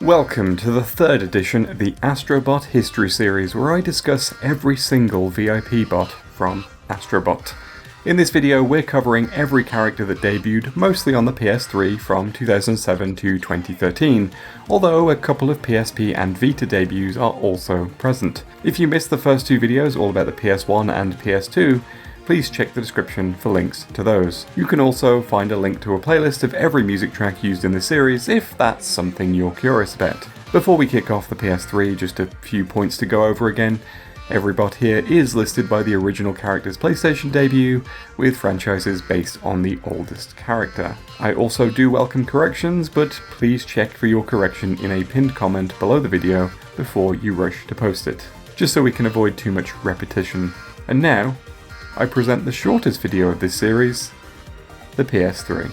Welcome to the third edition of the Astro Bot History Series, where I discuss every single VIP bot from Astro Bot. In this video, we're covering every character that debuted, mostly on the PS3 from 2007 to 2013, although a couple of PSP and Vita debuts are also present. If you missed the first two videos all about the PS1 and PS2, please check the description for links to those. You can also find a link to a playlist of every music track used in the series if that's something you're curious about. Before we kick off the PS3, just a few points to go over again. Every bot here is listed by the original character's PlayStation debut, with franchises based on the oldest character. I also do welcome corrections, but please check for your correction in a pinned comment below the video before you rush to post it, just so we can avoid too much repetition. And now, I present the shortest video of this series, the PS3.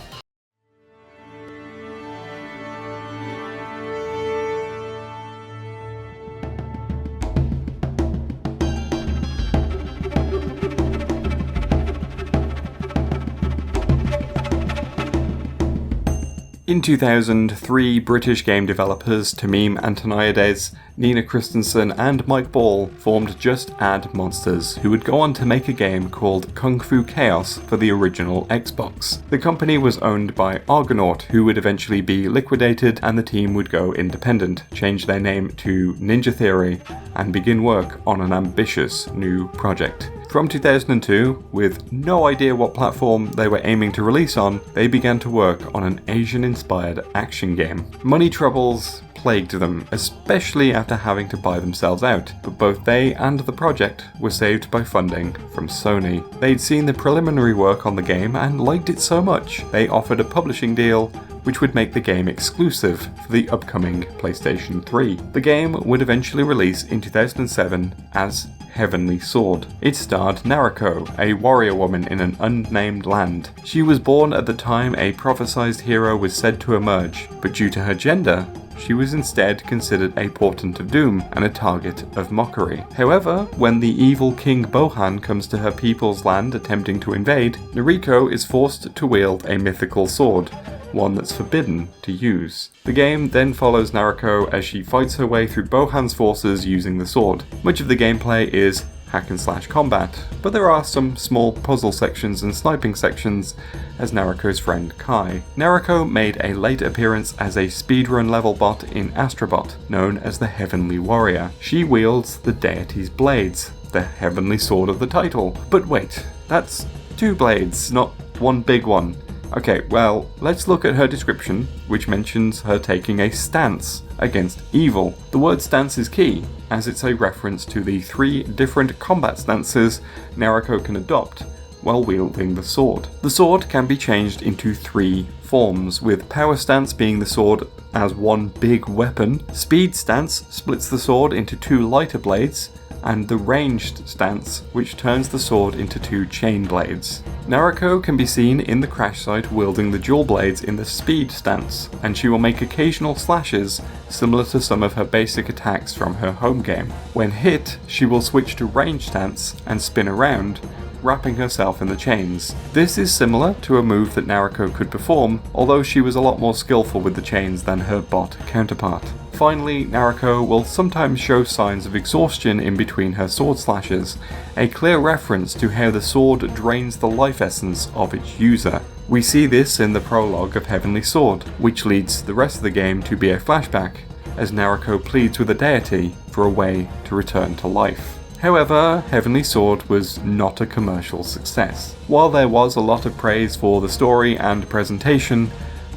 In 2000, three British game developers, Tamim Antoniades, Nina Christensen and Mike Ball, formed Just Add Monsters, who would go on to make a game called Kung Fu Chaos for the original Xbox. The company was owned by Argonaut, who would eventually be liquidated, and the team would go independent, change their name to Ninja Theory, and begin work on an ambitious new project. From 2002, with no idea what platform they were aiming to release on, they began to work on an Asian-inspired action game. Money troubles plagued them, especially after having to buy themselves out, but both they and the project were saved by funding from Sony. They'd seen the preliminary work on the game and liked it so much, they offered a publishing deal which would make the game exclusive for the upcoming PlayStation 3. The game would eventually release in 2007 as Heavenly Sword. It starred Nariko, a warrior woman in an unnamed land. She was born at the time a prophesized hero was said to emerge, but due to her gender, she was instead considered a portent of doom and a target of mockery. However, when the evil King Bohan comes to her people's land attempting to invade, Nariko is forced to wield a mythical sword, one that's forbidden to use. The game then follows Nariko as she fights her way through Bohan's forces using the sword. Much of the gameplay is hack and slash combat, but there are some small puzzle sections and sniping sections as Nariko's friend Kai. Nariko made a late appearance as a speedrun level bot in Astro Bot, known as the Heavenly Warrior. She wields the deity's blades, the heavenly sword of the title. But wait, that's two blades, not one big one. Okay, well, let's look at her description, which mentions her taking a stance against evil. The word stance is key, as it's a reference to the three different combat stances Nariko can adopt while wielding the sword. The sword can be changed into three forms, with power stance being the sword as one big weapon, speed stance splits the sword into two lighter blades, and the ranged stance, which turns the sword into two chain blades. Nariko can be seen in the crash site wielding the dual blades in the speed stance, and she will make occasional slashes similar to some of her basic attacks from her home game. When hit, she will switch to range stance and spin around, wrapping herself in the chains. This is similar to a move that Nariko could perform, although she was a lot more skillful with the chains than her bot counterpart. Finally, Nariko will sometimes show signs of exhaustion in between her sword slashes, a clear reference to how the sword drains the life essence of its user. We see this in the prologue of Heavenly Sword, which leads the rest of the game to be a flashback, as Nariko pleads with the deity for a way to return to life. However, Heavenly Sword was not a commercial success. While there was a lot of praise for the story and presentation,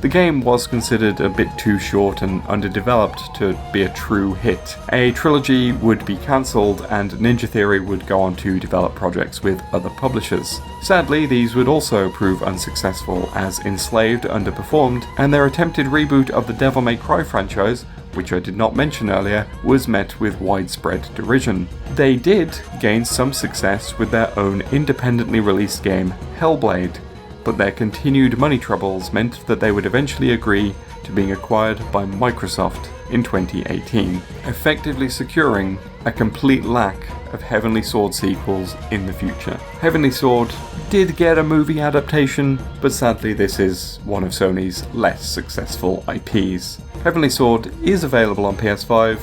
the game was considered a bit too short and underdeveloped to be a true hit. A trilogy would be cancelled, and Ninja Theory would go on to develop projects with other publishers. Sadly, these would also prove unsuccessful, as Enslaved underperformed, and their attempted reboot of the Devil May Cry franchise, which I did not mention earlier, was met with widespread derision. They did gain some success with their own independently released game, Hellblade, but their continued money troubles meant that they would eventually agree to being acquired by Microsoft in 2018, effectively securing a complete lack of Heavenly Sword sequels in the future. Heavenly Sword did get a movie adaptation, but sadly this is one of Sony's less successful IPs. Heavenly Sword is available on PS5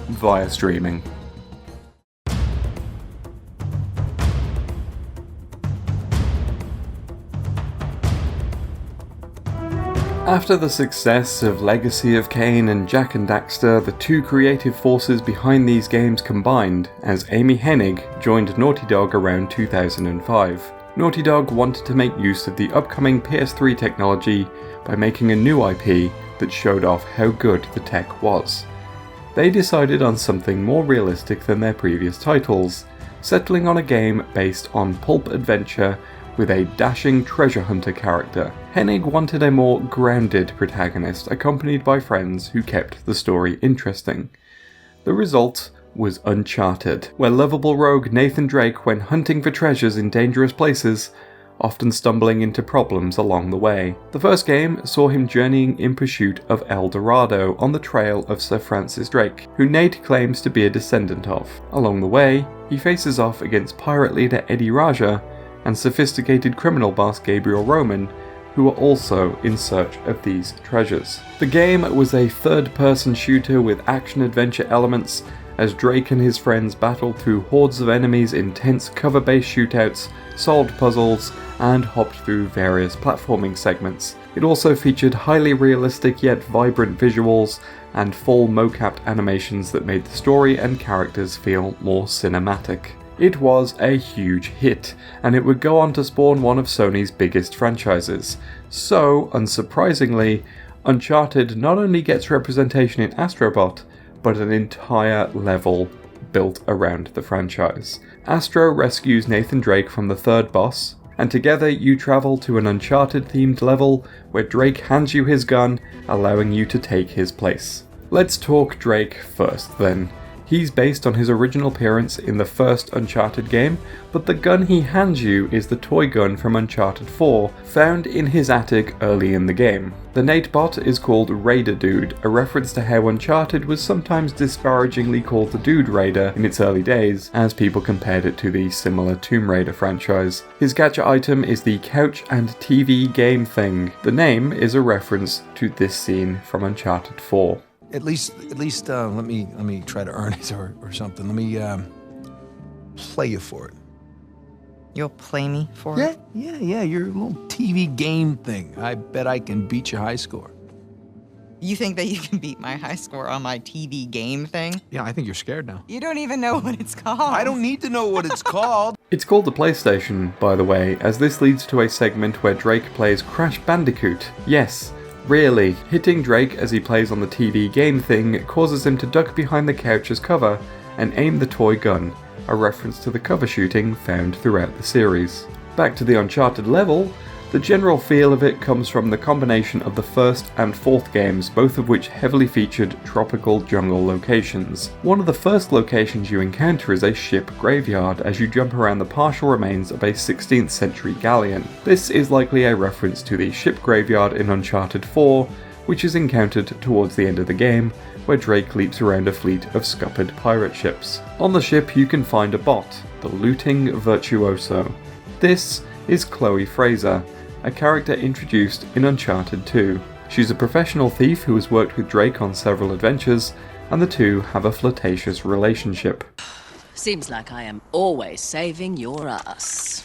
via streaming. After the success of Legacy of Kain and Jak and Daxter, the two creative forces behind these games combined as Amy Hennig joined Naughty Dog around 2005. Naughty Dog wanted to make use of the upcoming PS3 technology by making a new IP that showed off how good the tech was. They decided on something more realistic than their previous titles, settling on a game based on pulp adventure with a dashing treasure hunter character. Hennig wanted a more grounded protagonist accompanied by friends who kept the story interesting. The result was Uncharted, where lovable rogue Nathan Drake went hunting for treasures in dangerous places, often stumbling into problems along the way. The first game saw him journeying in pursuit of El Dorado on the trail of Sir Francis Drake, who Nate claims to be a descendant of. Along the way, he faces off against pirate leader Eddie Raja and sophisticated criminal boss Gabriel Roman, who are also in search of these treasures. The game was a third-person shooter with action-adventure elements as Drake and his friends battled through hordes of enemies in tense cover-based shootouts, solved puzzles, and hopped through various platforming segments. It also featured highly realistic yet vibrant visuals and full mocap animations that made the story and characters feel more cinematic. It was a huge hit, and it would go on to spawn one of Sony's biggest franchises. So, unsurprisingly, Uncharted not only gets representation in Astro Bot, but an entire level built around the franchise. Astro rescues Nathan Drake from the third boss, and together you travel to an Uncharted-themed level where Drake hands you his gun, allowing you to take his place. Let's talk Drake first then. He's based on his original appearance in the first Uncharted game, but the gun he hands you is the toy gun from Uncharted 4, found in his attic early in the game. The Nate bot is called Raider Dude, a reference to how Uncharted was sometimes disparagingly called the Dude Raider in its early days, as people compared it to the similar Tomb Raider franchise. His gacha item is the couch and TV game thing. The name is a reference to this scene from Uncharted 4. At least, let me try to earn it or something. Let me play you for it. You'll play me for it? Yeah, your little TV game thing. I bet I can beat your high score. You think that you can beat my high score on my TV game thing? Yeah, I think you're scared now. You don't even know what it's called. I don't need to know what it's called. It's called the PlayStation, by the way, as this leads to a segment where Drake plays Crash Bandicoot. Yes, really, hitting Drake as he plays on the TV game thing causes him to duck behind the couch as cover and aim the toy gun, a reference to the cover shooting found throughout the series. Back to the Uncharted level, the general feel of it comes from the combination of the first and fourth games, both of which heavily featured tropical jungle locations. One of the first locations you encounter is a ship graveyard as you jump around the partial remains of a 16th century galleon. This is likely a reference to the ship graveyard in Uncharted 4, which is encountered towards the end of the game, where Drake leaps around a fleet of scuppered pirate ships. On the ship you can find a bot, the looting virtuoso. This is Chloe Fraser, a character introduced in Uncharted 2. She's a professional thief who has worked with Drake on several adventures, and the two have a flirtatious relationship. Seems like I am always saving your ass.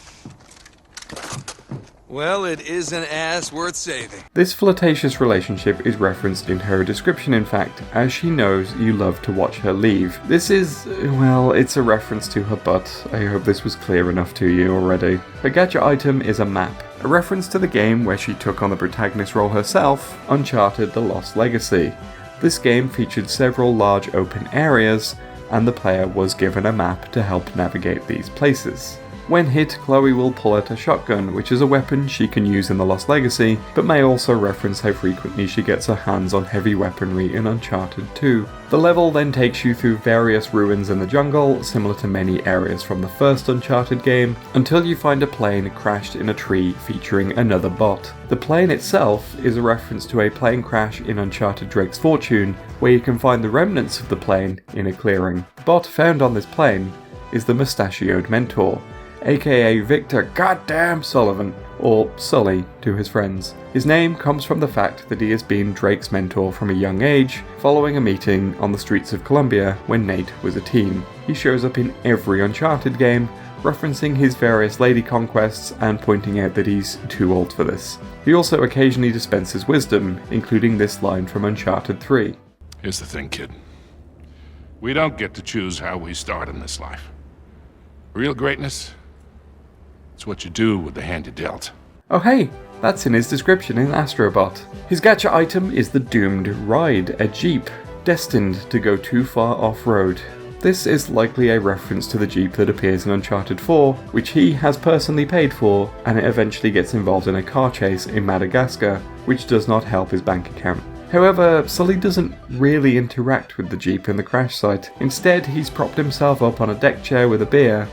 Well, it is an ass worth saving. This flirtatious relationship is referenced in her description, in fact, as she knows you love to watch her leave. This is, well, it's a reference to her butt. I hope this was clear enough to you already. Her gacha item is a map, a reference to the game where she took on the protagonist role herself, Uncharted: The Lost Legacy. This game featured several large open areas, and the player was given a map to help navigate these places. When hit, Chloe will pull out a shotgun, which is a weapon she can use in The Lost Legacy, but may also reference how frequently she gets her hands on heavy weaponry in Uncharted 2. The level then takes you through various ruins in the jungle, similar to many areas from the first Uncharted game, until you find a plane crashed in a tree featuring another bot. The plane itself is a reference to a plane crash in Uncharted Drake's Fortune, where you can find the remnants of the plane in a clearing. The bot found on this plane is the mustachioed mentor, aka Victor Goddamn Sullivan, or Sully to his friends. His name comes from the fact that he has been Drake's mentor from a young age, following a meeting on the streets of Columbia when Nate was a teen. He shows up in every Uncharted game, referencing his various lady conquests and pointing out that he's too old for this. He also occasionally dispenses wisdom, including this line from Uncharted 3. Here's the thing, kid. We don't get to choose how we start in this life. Real greatness, it's what you do with the hand you dealt. Oh hey, that's in his description in Astro Bot. His gacha item is the Doomed Ride, a jeep, destined to go too far off-road. This is likely a reference to the jeep that appears in Uncharted 4, which he has personally paid for, and it eventually gets involved in a car chase in Madagascar, which does not help his bank account. However, Sully doesn't really interact with the jeep in the crash site. Instead, he's propped himself up on a deck chair with a beer,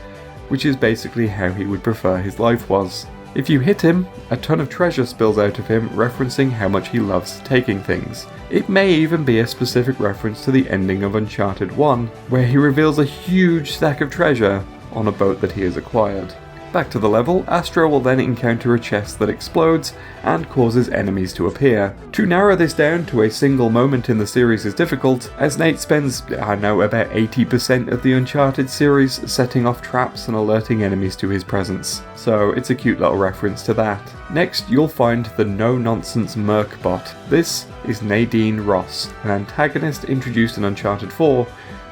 which is basically how he would prefer his life was. If you hit him, a ton of treasure spills out of him, referencing how much he loves taking things. It may even be a specific reference to the ending of Uncharted 1, where he reveals a huge stack of treasure on a boat that he has acquired. Back to the level, Astro will then encounter a chest that explodes and causes enemies to appear. To narrow this down to a single moment in the series is difficult, as Nate spends, about 80% of the Uncharted series setting off traps and alerting enemies to his presence. So it's a cute little reference to that. Next, you'll find the no-nonsense Merc bot. This is Nadine Ross, an antagonist introduced in Uncharted 4,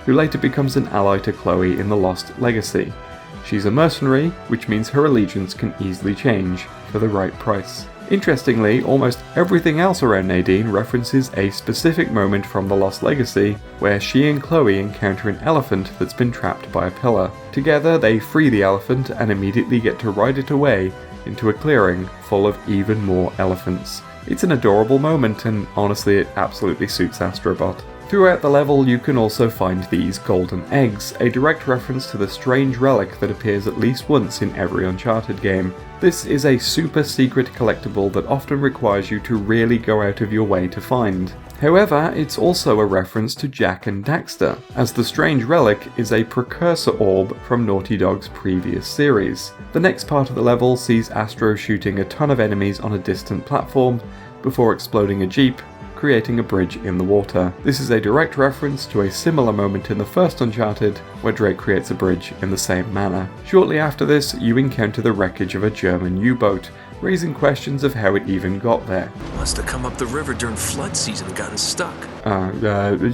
who later becomes an ally to Chloe in The Lost Legacy. She's a mercenary, which means her allegiance can easily change for the right price. Interestingly, almost everything else around Nadine references a specific moment from The Lost Legacy, where she and Chloe encounter an elephant that's been trapped by a pillar. Together, they free the elephant and immediately get to ride it away into a clearing full of even more elephants. It's an adorable moment, and honestly, it absolutely suits Astro Bot. Throughout the level, you can also find these golden eggs, a direct reference to the strange relic that appears at least once in every Uncharted game. This is a super secret collectible that often requires you to really go out of your way to find. However, it's also a reference to Jak and Daxter, as the strange relic is a precursor orb from Naughty Dog's previous series. The next part of the level sees Astro shooting a ton of enemies on a distant platform before exploding a jeep, creating a bridge in the water. This is a direct reference to a similar moment in the first Uncharted, where Drake creates a bridge in the same manner. Shortly after this, you encounter the wreckage of a German U-boat, raising questions of how it even got there. Must have come up the river during flood season and gotten stuck.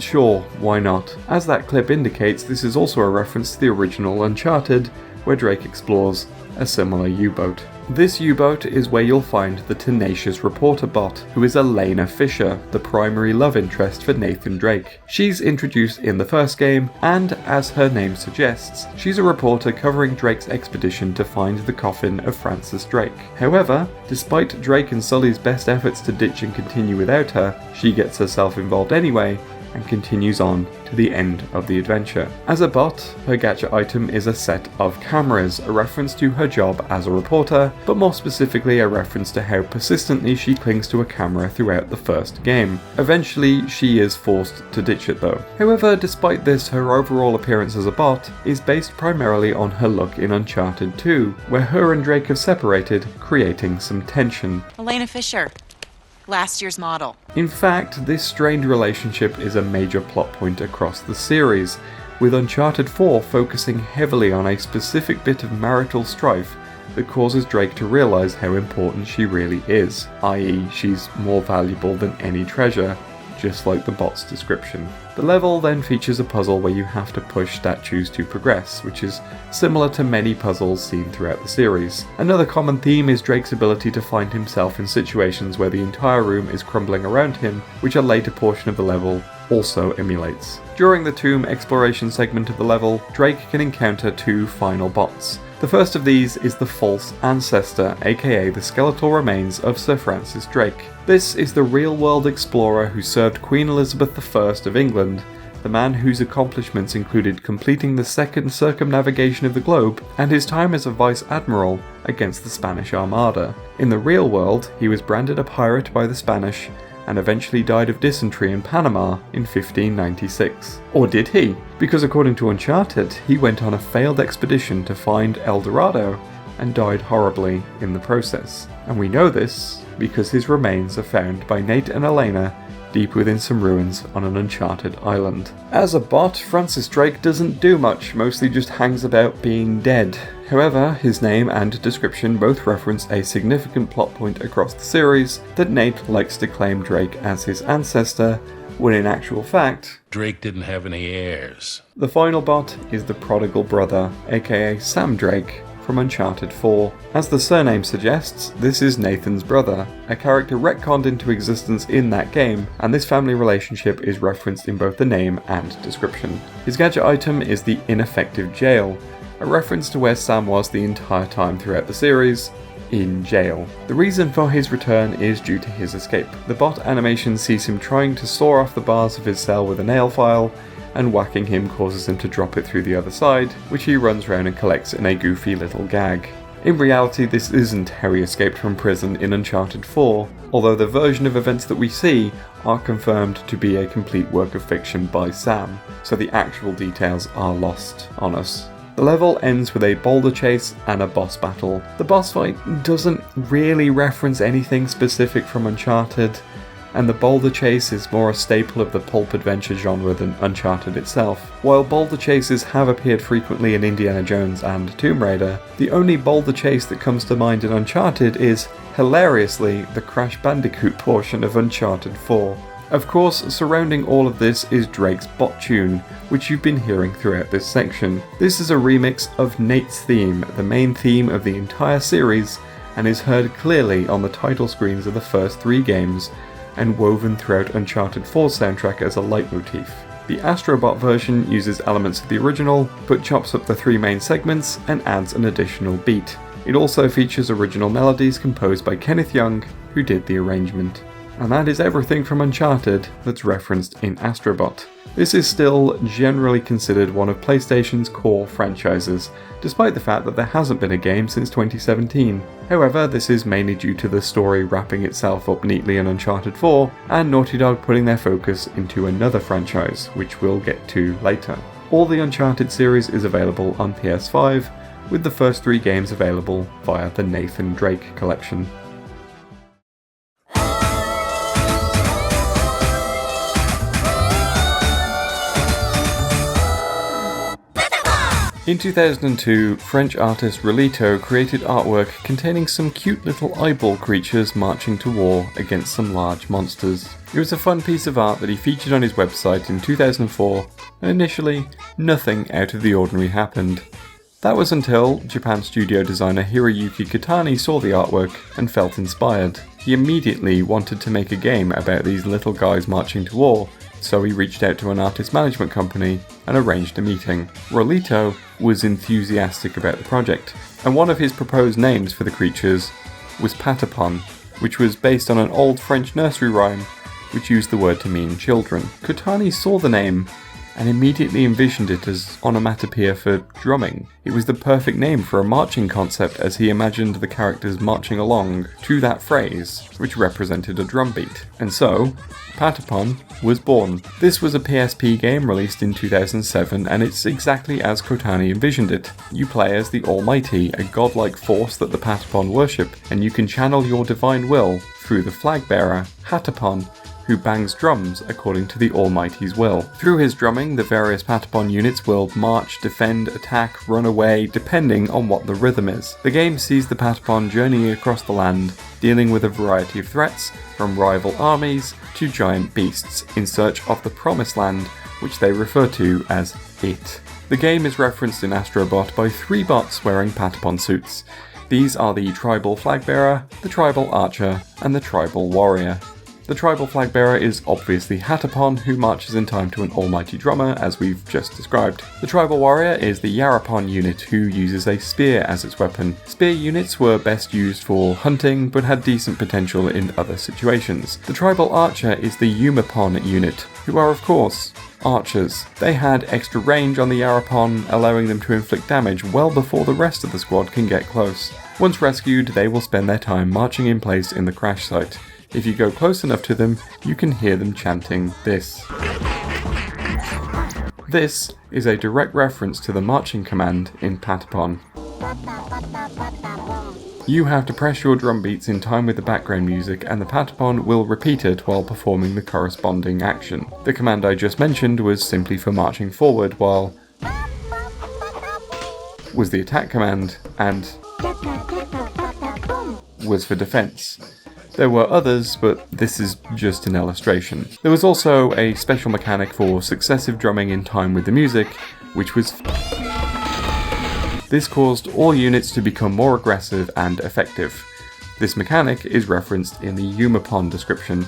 Sure, why not? As that clip indicates, this is also a reference to the original Uncharted, where Drake explores a similar U-boat. This U-boat is where you'll find the tenacious reporter bot, who is Elena Fisher, the primary love interest for Nathan Drake. She's introduced in the first game, and as her name suggests, she's a reporter covering Drake's expedition to find the coffin of Francis Drake. However, despite Drake and Sully's best efforts to ditch and continue without her, she gets herself involved anyway, and continues on to the end of the adventure. As a bot, her gacha item is a set of cameras, a reference to her job as a reporter, but more specifically a reference to how persistently she clings to a camera throughout the first game. Eventually, she is forced to ditch it though. However, despite this, her overall appearance as a bot is based primarily on her look in Uncharted 2, where her and Drake have separated, creating some tension. Elena Fisher. Last year's model. In fact, this strained relationship is a major plot point across the series, with Uncharted 4 focusing heavily on a specific bit of marital strife that causes Drake to realise how important she really is, i.e. she's more valuable than any treasure, just like the bot's description. The level then features a puzzle where you have to push statues to progress, which is similar to many puzzles seen throughout the series. Another common theme is Drake's ability to find himself in situations where the entire room is crumbling around him, which a later portion of the level also emulates. During the tomb exploration segment of the level, Drake can encounter two final bots. The first of these is the False Ancestor, aka the skeletal remains of Sir Francis Drake. This is the real-world explorer who served Queen Elizabeth I of England, the man whose accomplishments included completing the second circumnavigation of the globe and his time as a vice admiral against the Spanish Armada. In the real world, he was branded a pirate by the Spanish and eventually died of dysentery in Panama in 1596. Or did he? Because according to Uncharted, he went on a failed expedition to find El Dorado and died horribly in the process. And we know this because his remains are found by Nate and Elena deep within some ruins on an uncharted island. As a bot, Francis Drake doesn't do much, mostly just hangs about being dead. However, his name and description both reference a significant plot point across the series that Nate likes to claim Drake as his ancestor, when in actual fact, Drake didn't have any heirs. the final bot is the prodigal brother, aka Sam Drake, from Uncharted 4. As the surname suggests, this is Nathan's brother, a character retconned into existence in that game, and this family relationship is referenced in both the name and description. His gadget item is the ineffective jail, a reference to where Sam was the entire time throughout the series, in jail. The reason for his return is due to his escape. The bot animation sees him trying to saw off the bars of his cell with a nail file, and whacking him causes him to drop it through the other side, which he runs around and collects in a goofy little gag. In reality, this isn't how he escaped from prison in Uncharted 4, although the version of events that we see are confirmed to be a complete work of fiction by Sam, so the actual details are lost on us. The level ends with a boulder chase and a boss battle. The boss fight doesn't really reference anything specific from Uncharted, and the boulder chase is more a staple of the pulp adventure genre than Uncharted itself. While boulder chases have appeared frequently in Indiana Jones and Tomb Raider, the only boulder chase that comes to mind in Uncharted is, hilariously, the Crash Bandicoot portion of Uncharted 4. Of course, surrounding all of this is Drake's bot tune, which you've been hearing throughout this section. This is a remix of Nate's theme, the main theme of the entire series, and is heard clearly on the title screens of the first 3 games, and woven throughout Uncharted 4's soundtrack as a leitmotif. The Astro Bot version uses elements of the original, but chops up the 3 main segments and adds an additional beat. It also features original melodies composed by Kenneth Young, who did the arrangement. And that is everything from Uncharted that's referenced in Astro Bot. This is still generally considered one of PlayStation's core franchises, despite the fact that there hasn't been a game since 2017. However, this is mainly due to the story wrapping itself up neatly in Uncharted 4, and Naughty Dog putting their focus into another franchise, which we'll get to later. All the Uncharted series is available on PS5, with the first 3 games available via the Nathan Drake collection. In 2002, French artist Royale created artwork containing some cute little eyeball creatures marching to war against some large monsters. It was a fun piece of art that he featured on his website in 2004, and initially, nothing out of the ordinary happened. That was until Japan studio designer Hiroyuki Kitani saw the artwork and felt inspired. He immediately wanted to make a game about these little guys marching to war, so he reached out to an artist management company and arranged a meeting. Royale was enthusiastic about the project, and one of his proposed names for the creatures was Patapon, which was based on an old French nursery rhyme which used the word to mean children. Kitani saw the name and immediately envisioned it as onomatopoeia for drumming. It was the perfect name for a marching concept, as he imagined the characters marching along to that phrase, which represented a drum beat. And so, Patapon was born. This was a PSP game released in 2007, and it's exactly as Kotani envisioned it. You play as the Almighty, a godlike force that the Patapon worship, and you can channel your divine will through the flag bearer, Patapon, who bangs drums according to the Almighty's will. Through his drumming, the various Patapon units will march, defend, attack, run away, depending on what the rhythm is. The game sees the Patapon journeying across the land, dealing with a variety of threats, from rival armies to giant beasts, in search of the Promised Land, which they refer to as It. The game is referenced in Astro Bot by 3 bots wearing Patapon suits. These are the Tribal Flagbearer, the Tribal Archer, and the Tribal Warrior. The tribal flag bearer is obviously Patapon, who marches in time to an almighty drummer, as we've just described. The tribal warrior is the Yarapon unit, who uses a spear as its weapon. Spear units were best used for hunting, but had decent potential in other situations. The tribal archer is the Umapon unit, who are of course archers. They had extra range on the Yarapon, allowing them to inflict damage well before the rest of the squad can get close. Once rescued, they will spend their time marching in place in the crash site. If you go close enough to them, you can hear them chanting this. This is a direct reference to the marching command in Patapon. You have to press your drum beats in time with the background music, and the Patapon will repeat it while performing the corresponding action. The command I just mentioned was simply for marching forward, while was the attack command, and was for defense. There were others, but this is just an illustration. There was also a special mechanic for successive drumming in time with the music, which was This caused all units to become more aggressive and effective. This mechanic is referenced in the Umapon description.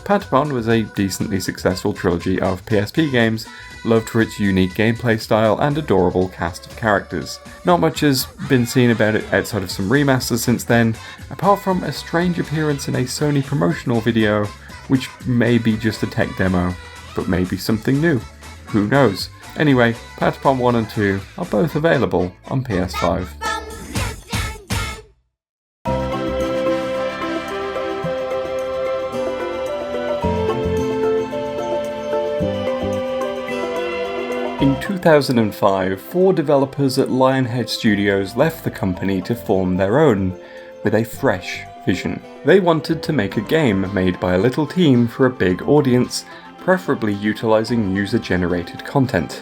Patapon was a decently successful trilogy of PSP games, loved for its unique gameplay style and adorable cast of characters. Not much has been seen about it outside of some remasters since then, apart from a strange appearance in a Sony promotional video, which may be just a tech demo, but maybe something new. Who knows? Anyway, Patapon 1 and 2 are both available on PS5. In 2005, 4 developers at Lionhead Studios left the company to form their own, with a fresh vision. They wanted to make a game made by a little team for a big audience, preferably utilising user-generated content.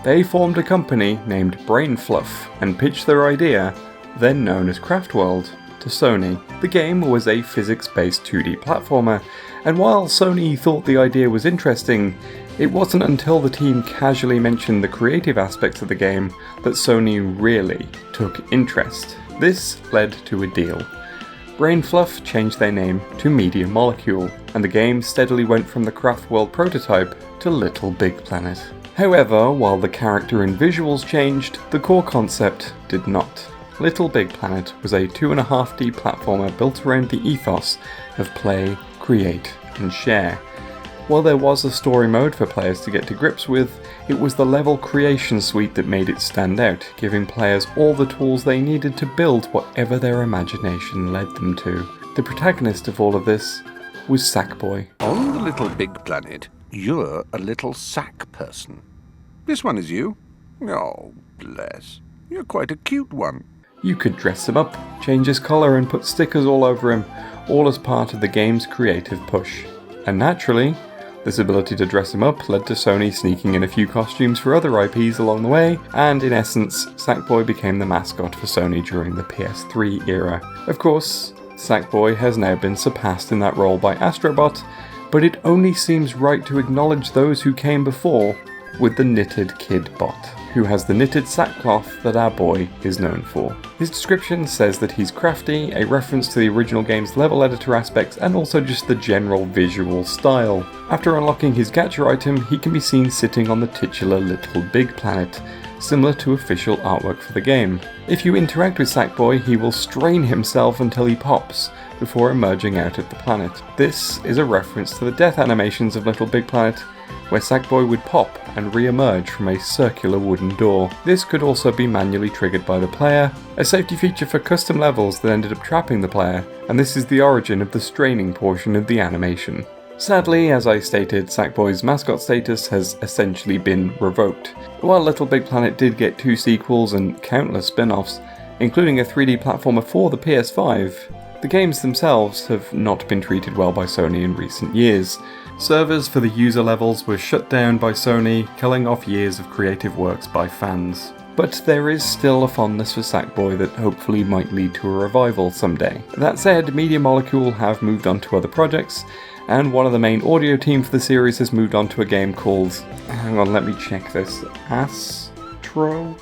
They formed a company named Brainfluff and pitched their idea, then known as Craftworld, to Sony. The game was a physics-based 2D platformer, and while Sony thought the idea was interesting, it wasn't until the team casually mentioned the creative aspects of the game that Sony really took interest. This led to a deal. Brainfluff changed their name to Media Molecule, and the game steadily went from the Craftworld prototype to LittleBigPlanet. However, while the character and visuals changed, the core concept did not. LittleBigPlanet was a 2.5D platformer built around the ethos of play, create, and share. While there was a story mode for players to get to grips with, it was the level creation suite that made it stand out, giving players all the tools they needed to build whatever their imagination led them to. The protagonist of all of this was Sackboy. On the Little Big Planet, you're a little sack person. This one is you? Oh, bless. You're quite a cute one. You could dress him up, change his colour and put stickers all over him, all as part of the game's creative push. And naturally, this ability to dress him up led to Sony sneaking in a few costumes for other IPs along the way, and in essence, Sackboy became the mascot for Sony during the PS3 era. Of course, Sackboy has now been surpassed in that role by Astro Bot, but it only seems right to acknowledge those who came before with the Knitted Kid Bot, who has the knitted sackcloth that our boy is known for. His description says that he's crafty, a reference to the original game's level editor aspects and also just the general visual style. After unlocking his gacha item, he can be seen sitting on the titular LittleBigPlanet, similar to official artwork for the game. If you interact with Sackboy, he will strain himself until he pops, before emerging out of the planet. This is a reference to the death animations of LittleBigPlanet, where Sackboy would pop and re-emerge from a circular wooden door. This could also be manually triggered by the player, a safety feature for custom levels that ended up trapping the player, and this is the origin of the straining portion of the animation. Sadly, as I stated, Sackboy's mascot status has essentially been revoked. While LittleBigPlanet did get 2 sequels and countless spin-offs, including a 3D platformer for the PS5, the games themselves have not been treated well by Sony in recent years. Servers for the user levels were shut down by Sony, killing off years of creative works by fans. But there is still a fondness for Sackboy that hopefully might lead to a revival someday. That said, Media Molecule have moved on to other projects, and one of the main audio team for the series has moved on to a game called, hang on, let me check this, Astro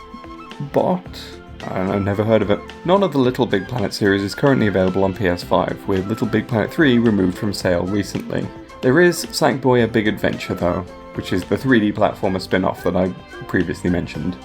Bot? I've never heard of it. None of the LittleBigPlanet series is currently available on PS5, with LittleBigPlanet 3 removed from sale recently. There is Sackboy: A Big Adventure though, which is the 3D platformer spin-off that I previously mentioned.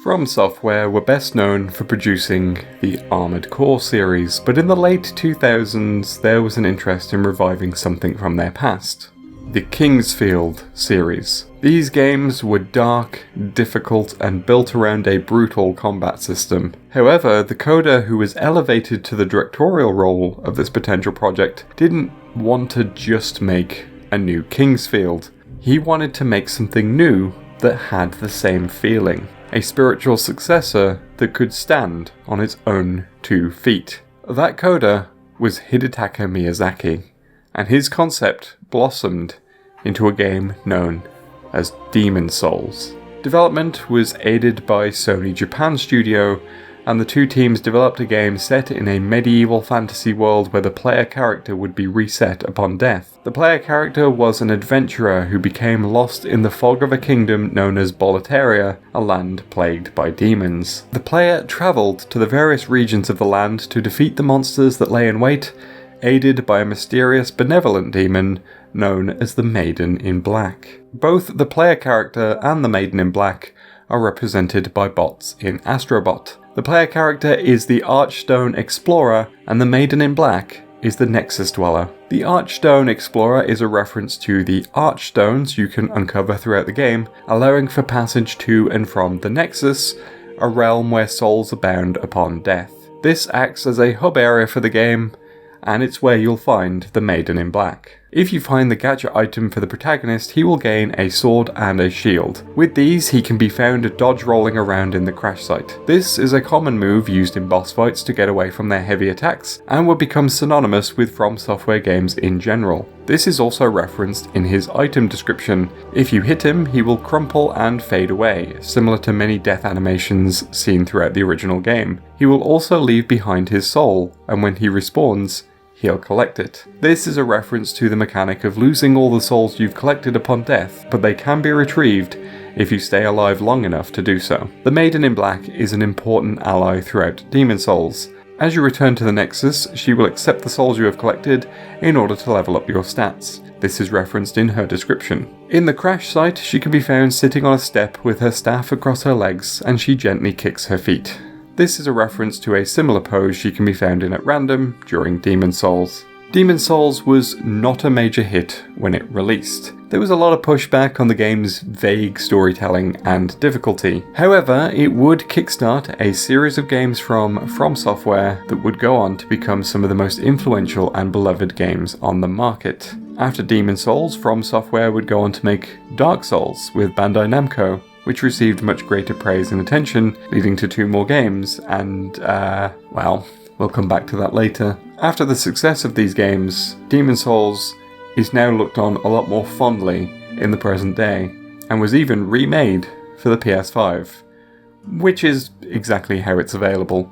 From Software were best known for producing the Armored Core series, but in the late 2000s there was an interest in reviving something from their past. The Kingsfield series. These games were dark, difficult, and built around a brutal combat system. However, the coder who was elevated to the directorial role of this potential project didn't want to just make a new Kingsfield. He wanted to make something new that had the same feeling. A spiritual successor that could stand on its own 2 feet. That coder was Hidetaka Miyazaki, and his concept blossomed into a game known as Demon Souls. Development was aided by Sony Japan Studio, and the 2 teams developed a game set in a medieval fantasy world where the player character would be reset upon death. The player character was an adventurer who became lost in the fog of a kingdom known as Boletaria, a land plagued by demons. The player travelled to the various regions of the land to defeat the monsters that lay in wait, aided by a mysterious benevolent demon known as the Maiden in Black. Both the player character and the Maiden in Black are represented by bots in Astro Bot. The player character is the Archstone Explorer, and the Maiden in Black is the Nexus Dweller. The Archstone Explorer is a reference to the Archstones you can uncover throughout the game, allowing for passage to and from the Nexus, a realm where souls are bound upon death. This acts as a hub area for the game, and it's where you'll find the Maiden in Black. If you find the gadget item for the protagonist, he will gain a sword and a shield. With these, he can be found dodge rolling around in the crash site. This is a common move used in boss fights to get away from their heavy attacks, and will become synonymous with From Software games in general. This is also referenced in his item description. If you hit him, he will crumple and fade away, similar to many death animations seen throughout the original game. He will also leave behind his soul, and when he respawns, he'll collect it. This is a reference to the mechanic of losing all the souls you've collected upon death, but they can be retrieved if you stay alive long enough to do so. The Maiden in Black is an important ally throughout Demon Souls. As you return to the Nexus, she will accept the souls you have collected in order to level up your stats. This is referenced in her description. In the crash site, she can be found sitting on a step with her staff across her legs, and she gently kicks her feet. This is a reference to a similar pose she can be found in at random during Demon Souls. Demon Souls was not a major hit when it released. There was a lot of pushback on the game's vague storytelling and difficulty. However, it would kickstart a series of games from Software that would go on to become some of the most influential and beloved games on the market. After Demon Souls, From Software would go on to make Dark Souls with Bandai Namco, which received much greater praise and attention, leading to 2 more games, and, well, we'll come back to that later. After the success of these games, Demon Souls is now looked on a lot more fondly in the present day, and was even remade for the PS5, which is exactly how it's available.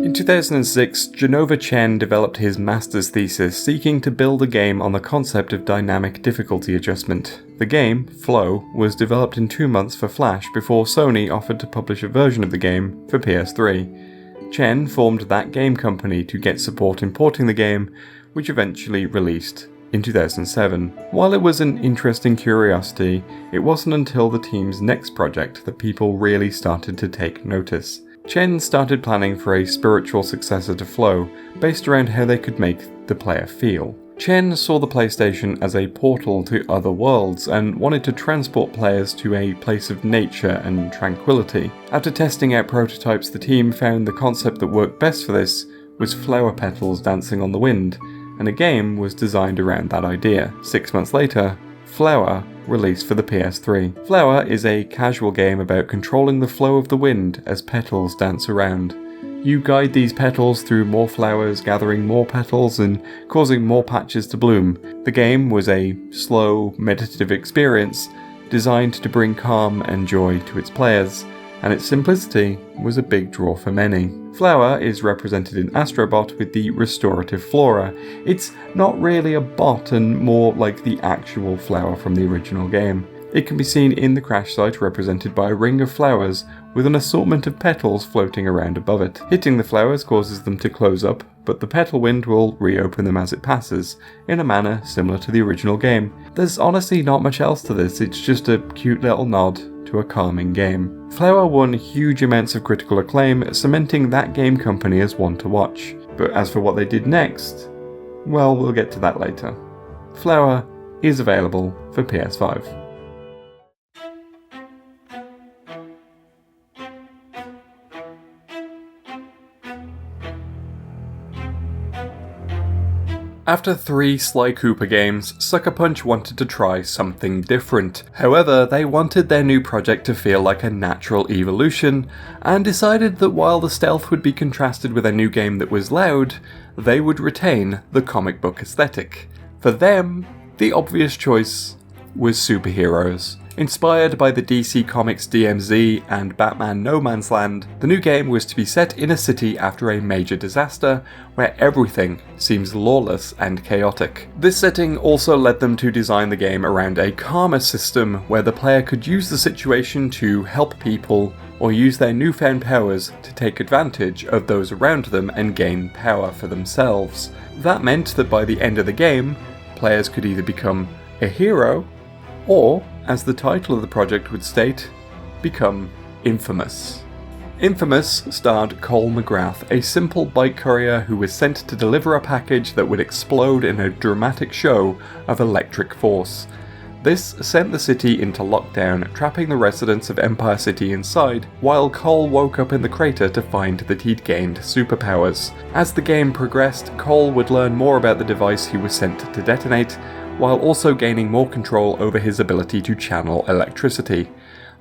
In 2006, Genova Chen developed his master's thesis seeking to build a game on the concept of dynamic difficulty adjustment. The game, Flow, was developed in 2 months for Flash before Sony offered to publish a version of the game for PS3. Chen formed that game company to get support in porting the game, which eventually released in 2007. While it was an interesting curiosity, it wasn't until the team's next project that people really started to take notice. Chen started planning for a spiritual successor to Flow, based around how they could make the player feel. Chen saw the PlayStation as a portal to other worlds and wanted to transport players to a place of nature and tranquility. After testing out prototypes, the team found the concept that worked best for this was flower petals dancing on the wind, and a game was designed around that idea. 6 months later, Flower released for the PS3. Flower is a casual game about controlling the flow of the wind as petals dance around. You guide these petals through more flowers, gathering more petals and causing more patches to bloom. The game was a slow, meditative experience designed to bring calm and joy to its players, and its simplicity was a big draw for many. Flower is represented in Astro Bot with the restorative flora. It's not really a bot and more like the actual flower from the original game. It can be seen in the crash site represented by a ring of flowers with an assortment of petals floating around above it. Hitting the flowers causes them to close up, but the petal wind will reopen them as it passes, in a manner similar to the original game. There's honestly not much else to this, it's just a cute little nod to a calming game. Flower won huge amounts of critical acclaim, cementing that game company as one to watch. But as for what they did next, well, we'll get to that later. Flower is available for PS5. After 3 Sly Cooper games, Sucker Punch wanted to try something different. However, they wanted their new project to feel like a natural evolution, and decided that while the stealth would be contrasted with a new game that was loud, they would retain the comic book aesthetic. For them, the obvious choice was superheroes. Inspired by the DC Comics DMZ and Batman No Man's Land, the new game was to be set in a city after a major disaster, where everything seems lawless and chaotic. This setting also led them to design the game around a karma system, where the player could use the situation to help people, or use their newfound powers to take advantage of those around them and gain power for themselves. That meant that by the end of the game, players could either become a hero, or, as the title of the project would state, become infamous. Infamous starred Cole McGrath, a simple bike courier who was sent to deliver a package that would explode in a dramatic show of electric force. This sent the city into lockdown, trapping the residents of Empire City inside, while Cole woke up in the crater to find that he'd gained superpowers. As the game progressed, Cole would learn more about the device he was sent to detonate, while also gaining more control over his ability to channel electricity.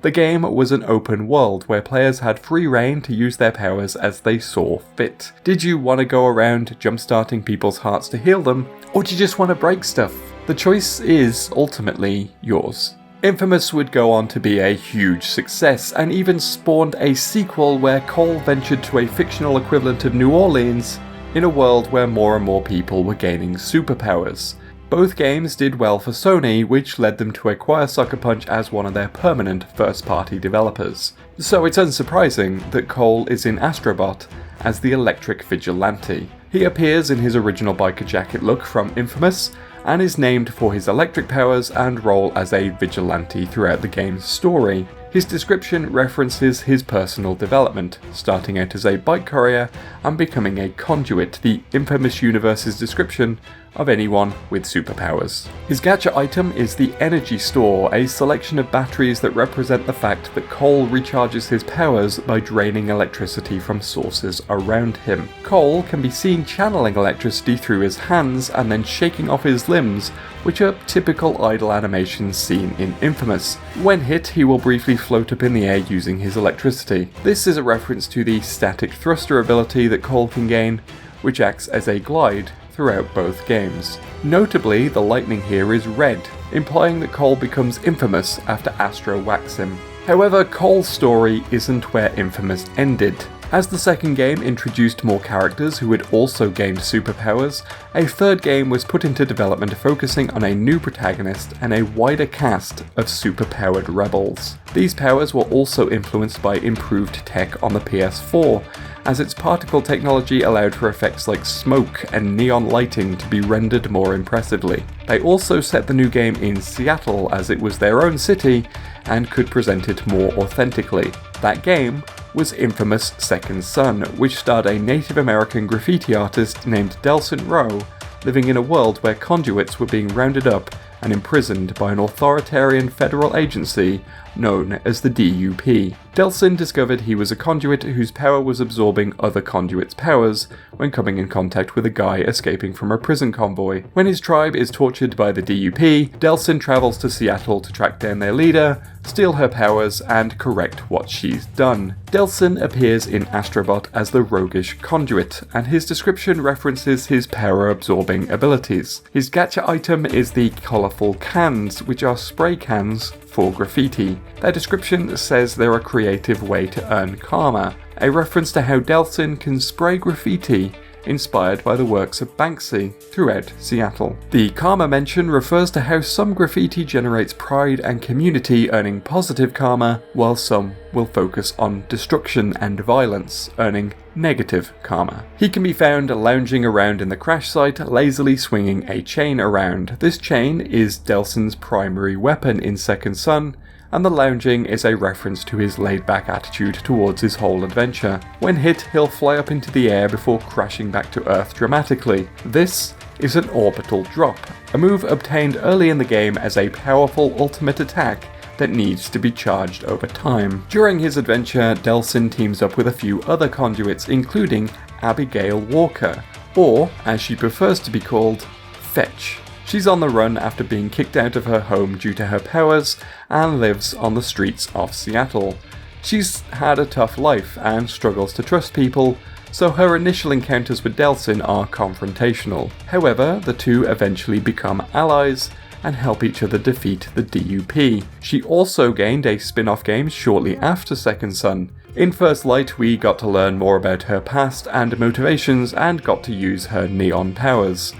The game was an open world where players had free reign to use their powers as they saw fit. Did you want to go around jump-starting people's hearts to heal them, or do you just want to break stuff? The choice is ultimately yours. Infamous would go on to be a huge success, and even spawned a sequel where Cole ventured to a fictional equivalent of New Orleans in a world where more and more people were gaining superpowers. Both games did well for Sony, which led them to acquire Sucker Punch as one of their permanent first-party developers. So it's unsurprising that Cole is in Astro Bot as the Electric Vigilante. He appears in his original biker jacket look from Infamous, and is named for his electric powers and role as a vigilante throughout the game's story. His description references his personal development, starting out as a bike courier and becoming a conduit, the Infamous universe's description of anyone with superpowers. His gacha item is the Energy Store, a selection of batteries that represent the fact that Cole recharges his powers by draining electricity from sources around him. Cole can be seen channeling electricity through his hands and then shaking off his limbs, which are typical idle animations seen in Infamous. When hit, he will briefly float up in the air using his electricity. This is a reference to the static thruster ability that Cole can gain, which acts as a glide throughout both games. Notably, the lightning here is red, implying that Cole becomes infamous after Astro whacks him. However, Cole's story isn't where Infamous ended. As the second game introduced more characters who had also gained superpowers, a third game was put into development focusing on a new protagonist and a wider cast of superpowered rebels. These powers were also influenced by improved tech on the PS4, as its particle technology allowed for effects like smoke and neon lighting to be rendered more impressively. They also set the new game in Seattle, as it was their own city and could present it more authentically. That game was Infamous Second Son, which starred a Native American graffiti artist named Delson Rowe, living in a world where conduits were being rounded up and imprisoned by an authoritarian federal agency known as the DUP. Delson discovered he was a conduit whose power was absorbing other conduits' powers when coming in contact with a guy escaping from a prison convoy. When his tribe is tortured by the DUP, Delson travels to Seattle to track down their leader, steal her powers, and correct what she's done. Delson appears in Astro Bot as the roguish conduit, and his description references his power-absorbing abilities. His gacha item is the colourful cans, which are spray cans for graffiti. Their description says they're a creative way to earn karma, a reference to how Delsin can spray graffiti inspired by the works of Banksy throughout Seattle. The karma mention refers to how some graffiti generates pride and community, earning positive karma, while some will focus on destruction and violence, earning negative karma. He can be found lounging around in the crash site, lazily swinging a chain around. This chain is Delsin's primary weapon in Second Son, and the lounging is a reference to his laid-back attitude towards his whole adventure. When hit, he'll fly up into the air before crashing back to Earth dramatically. This is an orbital drop, a move obtained early in the game as a powerful ultimate attack that needs to be charged over time. During his adventure, Delsin teams up with a few other conduits, including Abigail Walker, or, as she prefers to be called, Fetch. She's on the run after being kicked out of her home due to her powers and lives on the streets of Seattle. She's had a tough life and struggles to trust people, so her initial encounters with Delsin are confrontational. However, the two eventually become allies and help each other defeat the DUP. She also gained a spin-off game shortly after Second Son. In First Light, we got to learn more about her past and motivations and got to use her neon powers.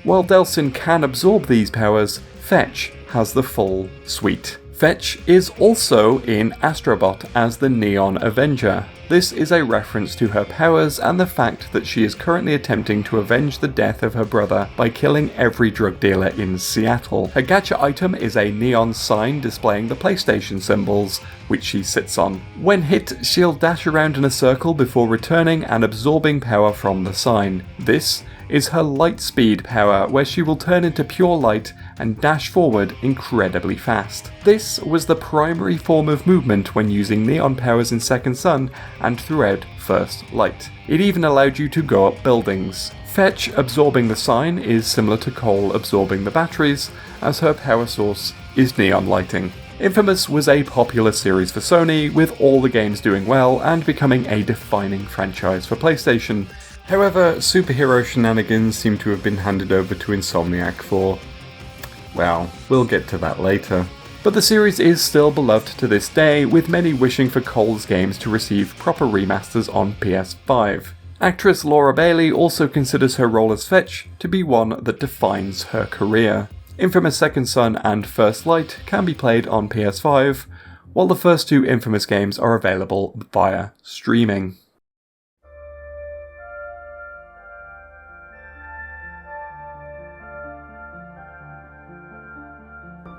While Delsin can absorb these powers, Fetch has the full suite. Fetch is also in Astro Bot as the Neon Avenger. This is a reference to her powers and the fact that she is currently attempting to avenge the death of her brother by killing every drug dealer in Seattle. Her gacha item is a neon sign displaying the PlayStation symbols, which she sits on. When hit, she'll dash around in a circle before returning and absorbing power from the sign. This is her light speed power, where she will turn into pure light and dash forward incredibly fast. This was the primary form of movement when using neon powers in Second Son and throughout First Light. It even allowed you to go up buildings. Fetch absorbing the sign is similar to Cole absorbing the batteries, as her power source is neon lighting. Infamous was a popular series for Sony, with all the games doing well and becoming a defining franchise for PlayStation. However, superhero shenanigans seem to have been handed over to Insomniac for, well, we'll get to that later. But the series is still beloved to this day, with many wishing for Cole's games to receive proper remasters on PS5. Actress Laura Bailey also considers her role as Fetch to be one that defines her career. Infamous Second Son and First Light can be played on PS5, while the first two Infamous games are available via streaming.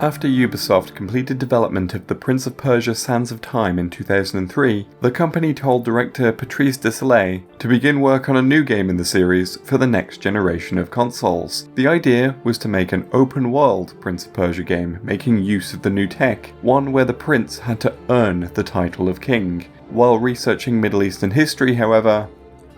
After Ubisoft completed development of The Prince of Persia: Sands of Time in 2003, the company told director Patrice Désilets to begin work on a new game in the series for the next generation of consoles. The idea was to make an open-world Prince of Persia game, making use of the new tech, one where the prince had to earn the title of king. While researching Middle Eastern history, however,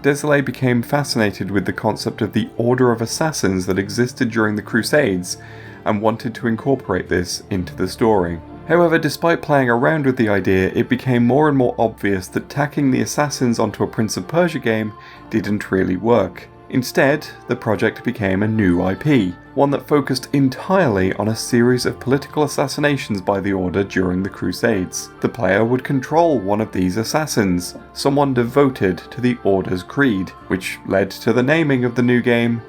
Désilets became fascinated with the concept of the Order of Assassins that existed during the Crusades, and wanted to incorporate this into the story. However, despite playing around with the idea, it became more and more obvious that tacking the assassins onto a Prince of Persia game didn't really work. Instead, the project became a new IP, one that focused entirely on a series of political assassinations by the Order during the Crusades. The player would control one of these assassins, someone devoted to the Order's creed, which led to the naming of the new game,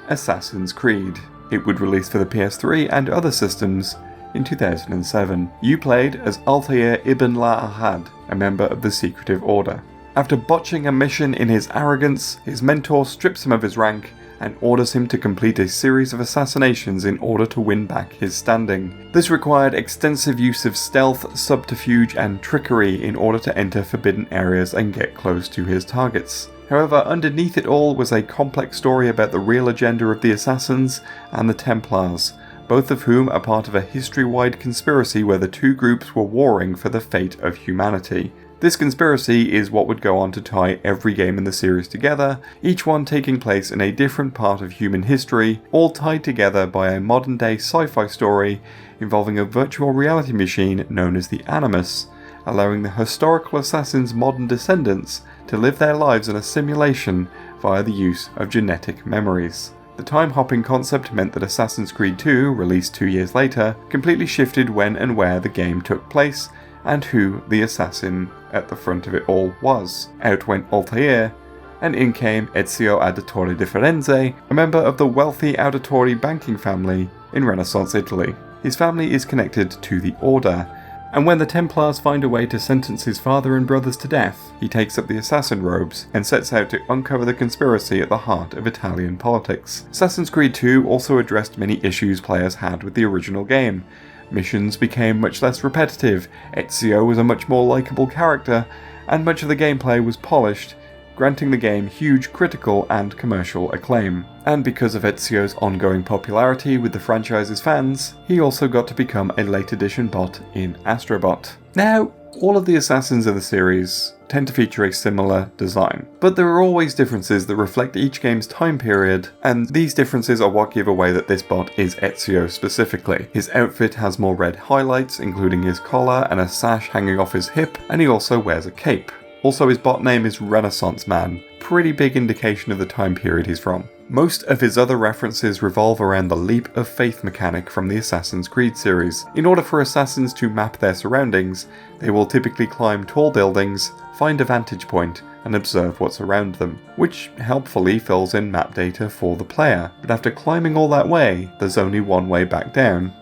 Assassin's Creed. It would release for the PS3 and other systems in 2007. You played as Altair ibn la-Ahad, a member of the Secretive Order. After botching a mission in his arrogance, his mentor strips him of his rank and orders him to complete a series of assassinations in order to win back his standing. This required extensive use of stealth, subterfuge, and trickery in order to enter forbidden areas and get close to his targets. However, underneath it all was a complex story about the real agenda of the Assassins and the Templars, both of whom are part of a history-wide conspiracy where the two groups were warring for the fate of humanity. This conspiracy is what would go on to tie every game in the series together, each one taking place in a different part of human history, all tied together by a modern-day sci-fi story involving a virtual reality machine known as the Animus, allowing the historical assassins' modern descendants to live their lives in a simulation via the use of genetic memories. The time-hopping concept meant that Assassin's Creed 2, released 2 years later, completely shifted when and where the game took place, and who the assassin at the front of it all was. Out went Altair, and in came Ezio Auditore di Firenze, a member of the wealthy Auditore banking family in Renaissance Italy. His family is connected to the Order, and when the Templars find a way to sentence his father and brothers to death, he takes up the assassin robes and sets out to uncover the conspiracy at the heart of Italian politics. Assassin's Creed 2 also addressed many issues players had with the original game. Missions became much less repetitive, Ezio was a much more likeable character, and much of the gameplay was polished, granting the game huge critical and commercial acclaim. And because of Ezio's ongoing popularity with the franchise's fans, he also got to become a late edition bot in Astro Bot. Now, all of the assassins in the series tend to feature a similar design, but there are always differences that reflect each game's time period, and these differences are what give away that this bot is Ezio specifically. His outfit has more red highlights, including his collar and a sash hanging off his hip, and he also wears a cape. Also, his bot name is Renaissance Man, pretty big indication of the time period he's from. Most of his other references revolve around the leap of faith mechanic from the Assassin's Creed series. In order for assassins to map their surroundings, they will typically climb tall buildings, find a vantage point, and observe what's around them, which helpfully fills in map data for the player. But after climbing all that way, there's only one way back down.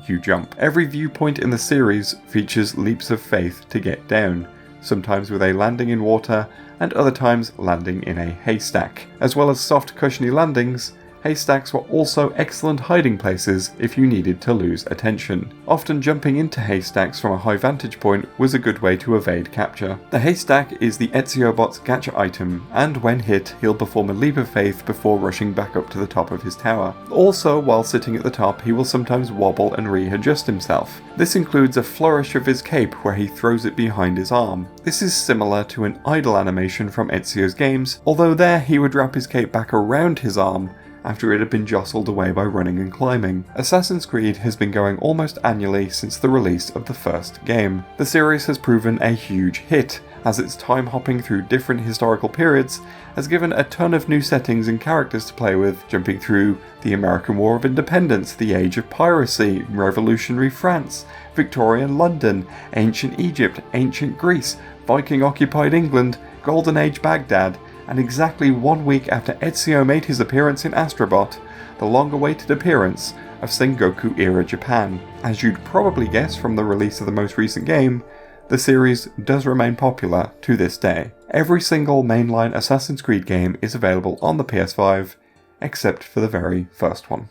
You jump. Every viewpoint in the series features leaps of faith to get down, sometimes with a landing in water, and other times landing in a haystack. As well as soft cushiony landings, haystacks were also excellent hiding places if you needed to lose attention. Often jumping into haystacks from a high vantage point was a good way to evade capture. The haystack is the Ezio bot's gacha item, and when hit, he'll perform a leap of faith before rushing back up to the top of his tower. Also, while sitting at the top, he will sometimes wobble and readjust himself. This includes a flourish of his cape where he throws it behind his arm. This is similar to an idle animation from Ezio's games, although there he would wrap his cape back around his arm after it had been jostled away by running and climbing. Assassin's Creed has been going almost annually since the release of the first game. The series has proven a huge hit, as its time hopping through different historical periods has given a ton of new settings and characters to play with, jumping through the American War of Independence, the Age of Piracy, Revolutionary France, Victorian London, Ancient Egypt, Ancient Greece, Viking-occupied England, Golden Age Baghdad, and exactly 1 week after Ezio made his appearance in Astro Bot, the long-awaited appearance of Sengoku-era Japan. As you'd probably guess from the release of the most recent game, the series does remain popular to this day. Every single mainline Assassin's Creed game is available on the PS5, except for the very first one.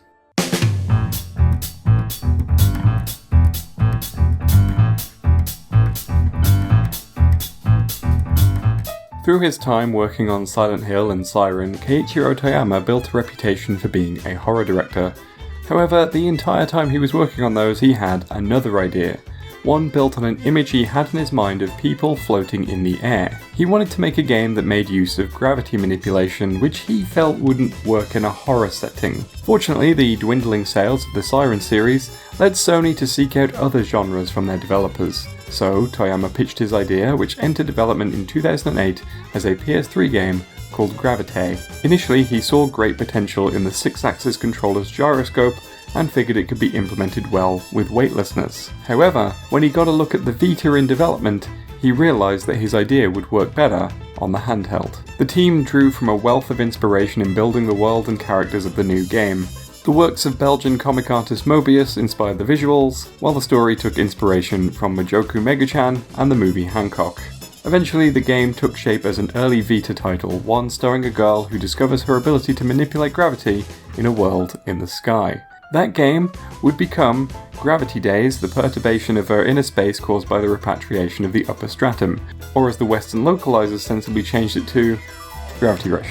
Through his time working on Silent Hill and Siren, Keiichiro Toyama built a reputation for being a horror director. However, the entire time he was working on those, he had another idea. One built on an image he had in his mind of people floating in the air. He wanted to make a game that made use of gravity manipulation, which he felt wouldn't work in a horror setting. Fortunately, the dwindling sales of the Siren series led Sony to seek out other genres from their developers. So, Toyama pitched his idea, which entered development in 2008 as a PS3 game called Gravité. Initially, he saw great potential in the 6-axis controller's gyroscope and figured it could be implemented well with weightlessness. However, when he got a look at the Vita in development, he realised that his idea would work better on the handheld. The team drew from a wealth of inspiration in building the world and characters of the new game. The works of Belgian comic artist Mobius inspired the visuals, while the story took inspiration from Majoku Megachan and the movie Hancock. Eventually, the game took shape as an early Vita title, one starring a girl who discovers her ability to manipulate gravity in a world in the sky. That game would become Gravity Days, the perturbation of her inner space caused by the repatriation of the upper stratum, or as the Western localizers sensibly changed it to, Gravity Rush.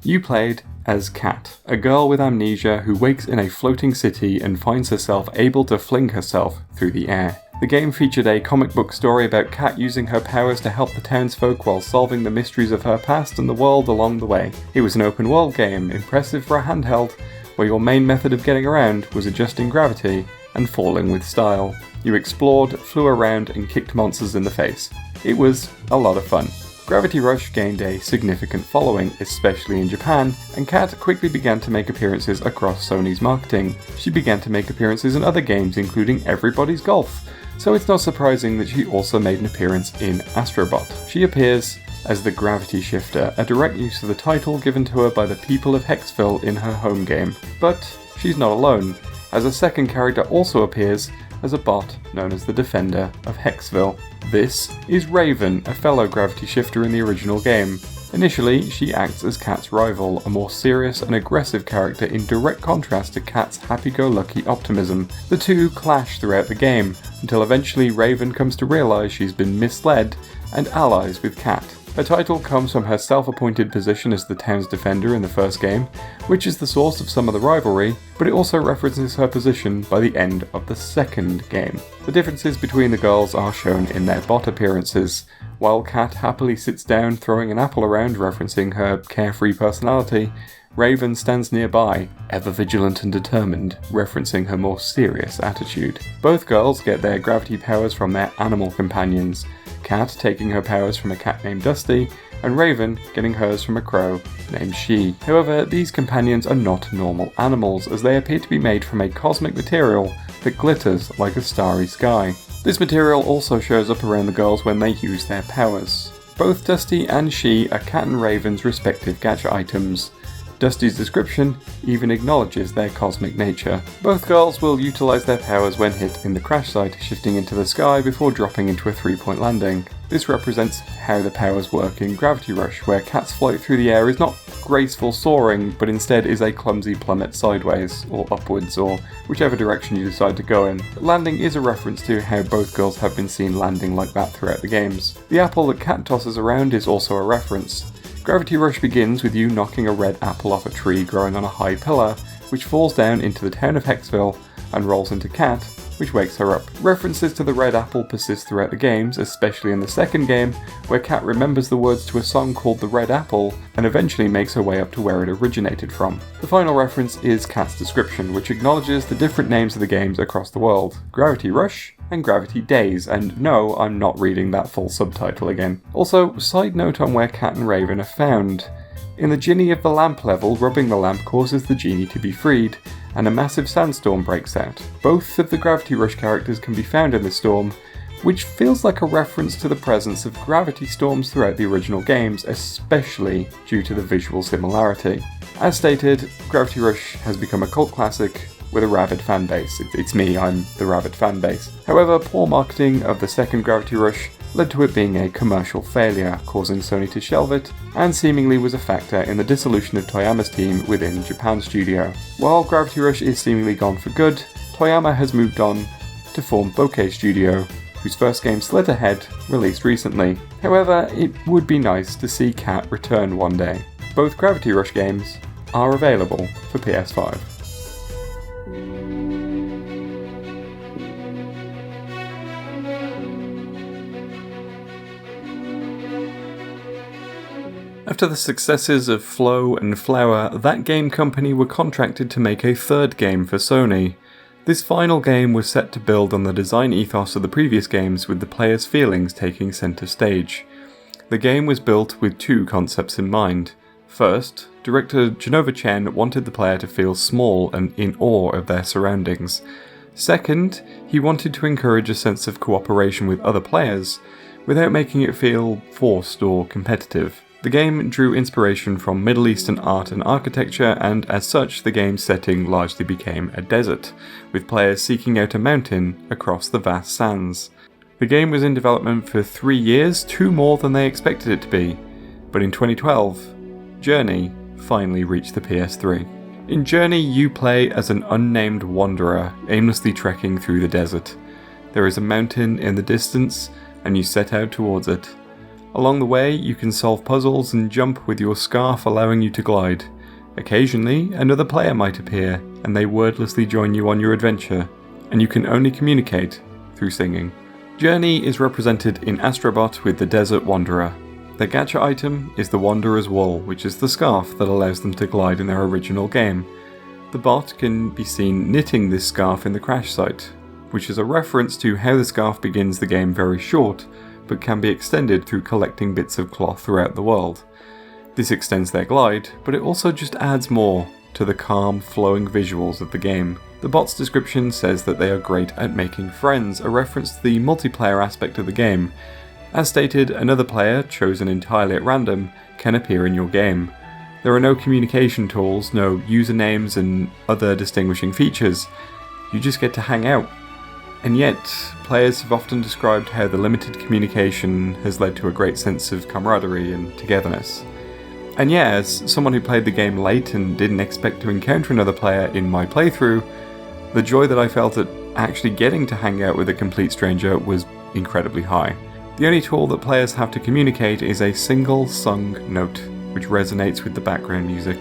You played as Kat, a girl with amnesia who wakes in a floating city and finds herself able to fling herself through the air. The game featured a comic book story about Kat using her powers to help the townsfolk while solving the mysteries of her past and the world along the way. It was an open world game, impressive for a handheld, where your main method of getting around was adjusting gravity and falling with style. You explored, flew around, and kicked monsters in the face. It was a lot of fun. Gravity Rush gained a significant following, especially in Japan, and Kat quickly began to make appearances across Sony's marketing. She began to make appearances in other games, including Everybody's Golf, so it's not surprising that she also made an appearance in Astro Bot. She appears as the Gravity Shifter, a direct use of the title given to her by the people of Hexville in her home game. But she's not alone, as a second character also appears as a bot known as the Defender of Hexville. This is Raven, a fellow Gravity Shifter in the original game. Initially, she acts as Kat's rival, a more serious and aggressive character in direct contrast to Kat's happy-go-lucky optimism. The two clash throughout the game, until eventually Raven comes to realise she's been misled and allies with Kat. Her title comes from her self-appointed position as the town's defender in the first game, which is the source of some of the rivalry, but it also references her position by the end of the second game. The differences between the girls are shown in their bot appearances. While Kat happily sits down throwing an apple around referencing her carefree personality, Raven stands nearby, ever vigilant and determined, referencing her more serious attitude. Both girls get their gravity powers from their animal companions, Kat taking her powers from a cat named Dusty, and Raven getting hers from a crow named She. However, these companions are not normal animals, as they appear to be made from a cosmic material that glitters like a starry sky. This material also shows up around the girls when they use their powers. Both Dusty and She are Kat and Raven's respective gadget items. Dusty's description even acknowledges their cosmic nature. Both girls will utilise their powers when hit in the crash site, shifting into the sky before dropping into a 3-point landing. This represents how the powers work in Gravity Rush, where Kat's flight through the air is not graceful soaring, but instead is a clumsy plummet sideways, or upwards, or whichever direction you decide to go in. Landing is a reference to how both girls have been seen landing like that throughout the games. The apple that Kat tosses around is also a reference. Gravity Rush begins with you knocking a red apple off a tree growing on a high pillar, which falls down into the town of Hexville and rolls into Kat, which wakes her up. References to the red apple persist throughout the games, especially in the second game, where Kat remembers the words to a song called The Red Apple and eventually makes her way up to where it originated from. The final reference is Kat's description, which acknowledges the different names of the games across the world: Gravity Rush and Gravity Days, and no, I'm not reading that full subtitle again. Also, side note on where Kat and Raven are found. In the Genie of the Lamp level, rubbing the lamp causes the genie to be freed, and a massive sandstorm breaks out. Both of the Gravity Rush characters can be found in the storm, which feels like a reference to the presence of gravity storms throughout the original games, especially due to the visual similarity. As stated, Gravity Rush has become a cult classic with a rabid fanbase. It's me, I'm the rabid fanbase. However, poor marketing of the second Gravity Rush led to it being a commercial failure, causing Sony to shelve it, and seemingly was a factor in the dissolution of Toyama's team within Japan Studio. While Gravity Rush is seemingly gone for good, Toyama has moved on to form Bokeh Studio, whose first game Slitterhead released recently. However, it would be nice to see Kat return one day. Both Gravity Rush games are available for PS5. After the successes of Flow and Flower, that game company were contracted to make a third game for Sony. This final game was set to build on the design ethos of the previous games, with the player's feelings taking centre stage. The game was built with two concepts in mind. First, director Genova Chen wanted the player to feel small and in awe of their surroundings. Second, he wanted to encourage a sense of cooperation with other players, without making it feel forced or competitive. The game drew inspiration from Middle Eastern art and architecture, and as such the game's setting largely became a desert, with players seeking out a mountain across the vast sands. The game was in development for 3 years, 2 more than they expected it to be, but in 2012, Journey finally reached the PS3. In Journey, you play as an unnamed wanderer, aimlessly trekking through the desert. There is a mountain in the distance, and you set out towards it. Along the way, you can solve puzzles and jump with your scarf, allowing you to glide. Occasionally, another player might appear, and they wordlessly join you on your adventure, and you can only communicate through singing. Journey is represented in Astro Bot with the Desert Wanderer. Their gacha item is the Wanderer's Wool, which is the scarf that allows them to glide in their original game. The bot can be seen knitting this scarf in the crash site, which is a reference to how the scarf begins the game very short, but can be extended through collecting bits of cloth throughout the world. This extends their glide, but it also just adds more to the calm, flowing visuals of the game. The bot's description says that they are great at making friends, a reference to the multiplayer aspect of the game. As stated, another player, chosen entirely at random, can appear in your game. There are no communication tools, no usernames and other distinguishing features. You just get to hang out. And yet, players have often described how the limited communication has led to a great sense of camaraderie and togetherness. And yeah, as someone who played the game late and didn't expect to encounter another player in my playthrough, the joy that I felt at actually getting to hang out with a complete stranger was incredibly high. The only tool that players have to communicate is a single sung note, which resonates with the background music.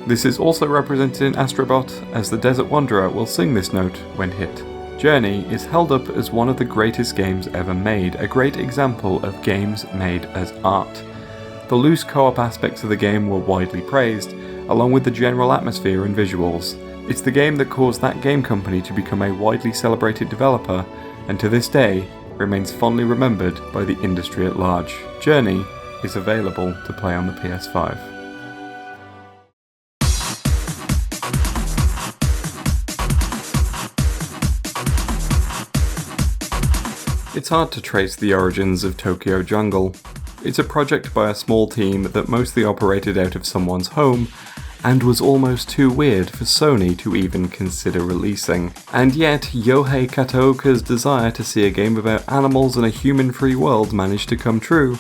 This is also represented in Astro Bot, as the Desert Wanderer will sing this note when hit. Journey is held up as one of the greatest games ever made, a great example of games made as art. The loose co-op aspects of the game were widely praised, along with the general atmosphere and visuals. It's the game that caused that game company to become a widely celebrated developer, and to this day remains fondly remembered by the industry at large. Journey is available to play on the PS5. It's hard to trace the origins of Tokyo Jungle. It's a project by a small team that mostly operated out of someone's home, and was almost too weird for Sony to even consider releasing. And yet, Yohei Kataoka's desire to see a game about animals in a human-free world managed to come true,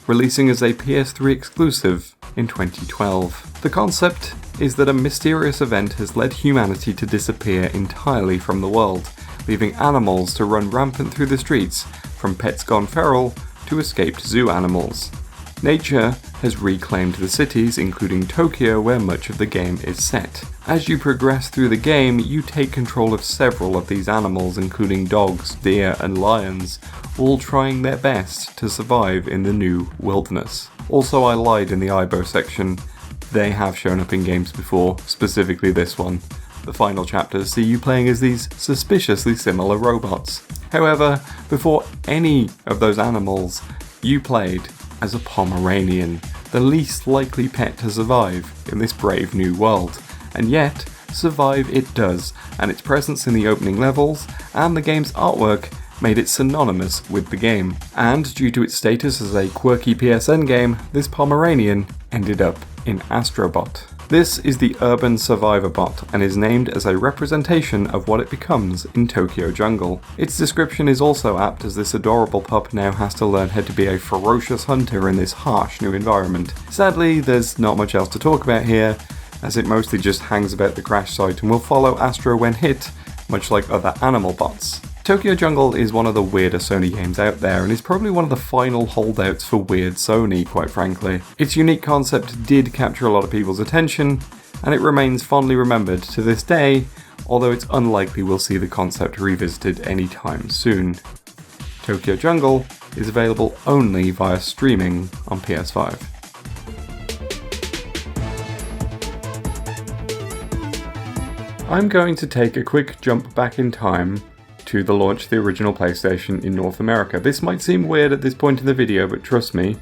releasing as a PS3 exclusive in 2012. The concept is that a mysterious event has led humanity to disappear entirely from the world, leaving animals to run rampant through the streets, from pets gone feral to escaped zoo animals. Nature has reclaimed the cities, including Tokyo, where much of the game is set. As you progress through the game, you take control of several of these animals, including dogs, deer, and lions, all trying their best to survive in the new wilderness. Also, I lied in the Aibo section. They have shown up in games before, specifically this one. The final chapters see you playing as these suspiciously similar robots. However, before any of those animals, you played as a Pomeranian, the least likely pet to survive in this brave new world. And yet, survive it does, and its presence in the opening levels and the game's artwork made it synonymous with the game. And due to its status as a quirky PSN game, this Pomeranian ended up in Astro Bot. This is the urban survivor bot and is named as a representation of what it becomes in Tokyo Jungle. Its description is also apt, as this adorable pup now has to learn how to be a ferocious hunter in this harsh new environment. Sadly, there's not much else to talk about here, as it mostly just hangs about the crash site and will follow Astro when hit, much like other animal bots. Tokyo Jungle is one of the weirder Sony games out there, and is probably one of the final holdouts for weird Sony, quite frankly. Its unique concept did capture a lot of people's attention, and it remains fondly remembered to this day, although it's unlikely we'll see the concept revisited anytime soon. Tokyo Jungle is available only via streaming on PS5. I'm going to take a quick jump back in time to the launch of the original PlayStation in North America. This might seem weird at this point in the video, but trust me,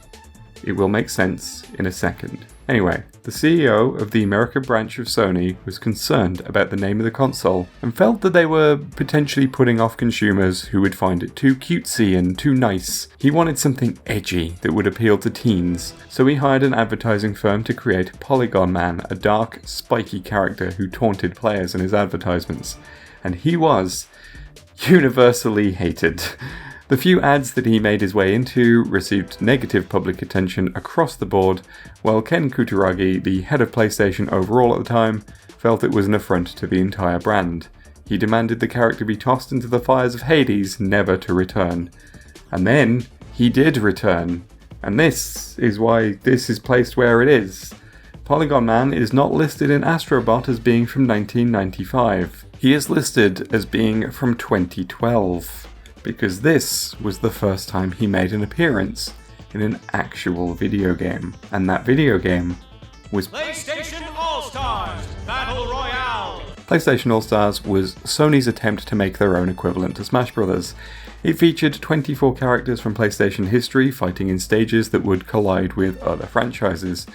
it will make sense in a second. Anyway, the CEO of the American branch of Sony was concerned about the name of the console and felt that they were potentially putting off consumers who would find it too cutesy and too nice. He wanted something edgy that would appeal to teens, so he hired an advertising firm to create Polygon Man, a dark, spiky character who taunted players in his advertisements. And he was universally hated. The few ads that he made his way into received negative public attention across the board, while Ken Kutaragi, the head of PlayStation overall at the time, felt it was an affront to the entire brand. He demanded the character be tossed into the fires of Hades, never to return. And then, he did return. And this is why this is placed where it is. Polygon Man is not listed in Astro Bot as being from 1995. He is listed as being from 2012, because this was the first time he made an appearance in an actual video game. And that video game was PlayStation All-Stars Battle Royale! PlayStation All-Stars was Sony's attempt to make their own equivalent to Smash Bros. It featured 24 characters from PlayStation history fighting in stages that would collide with other franchises.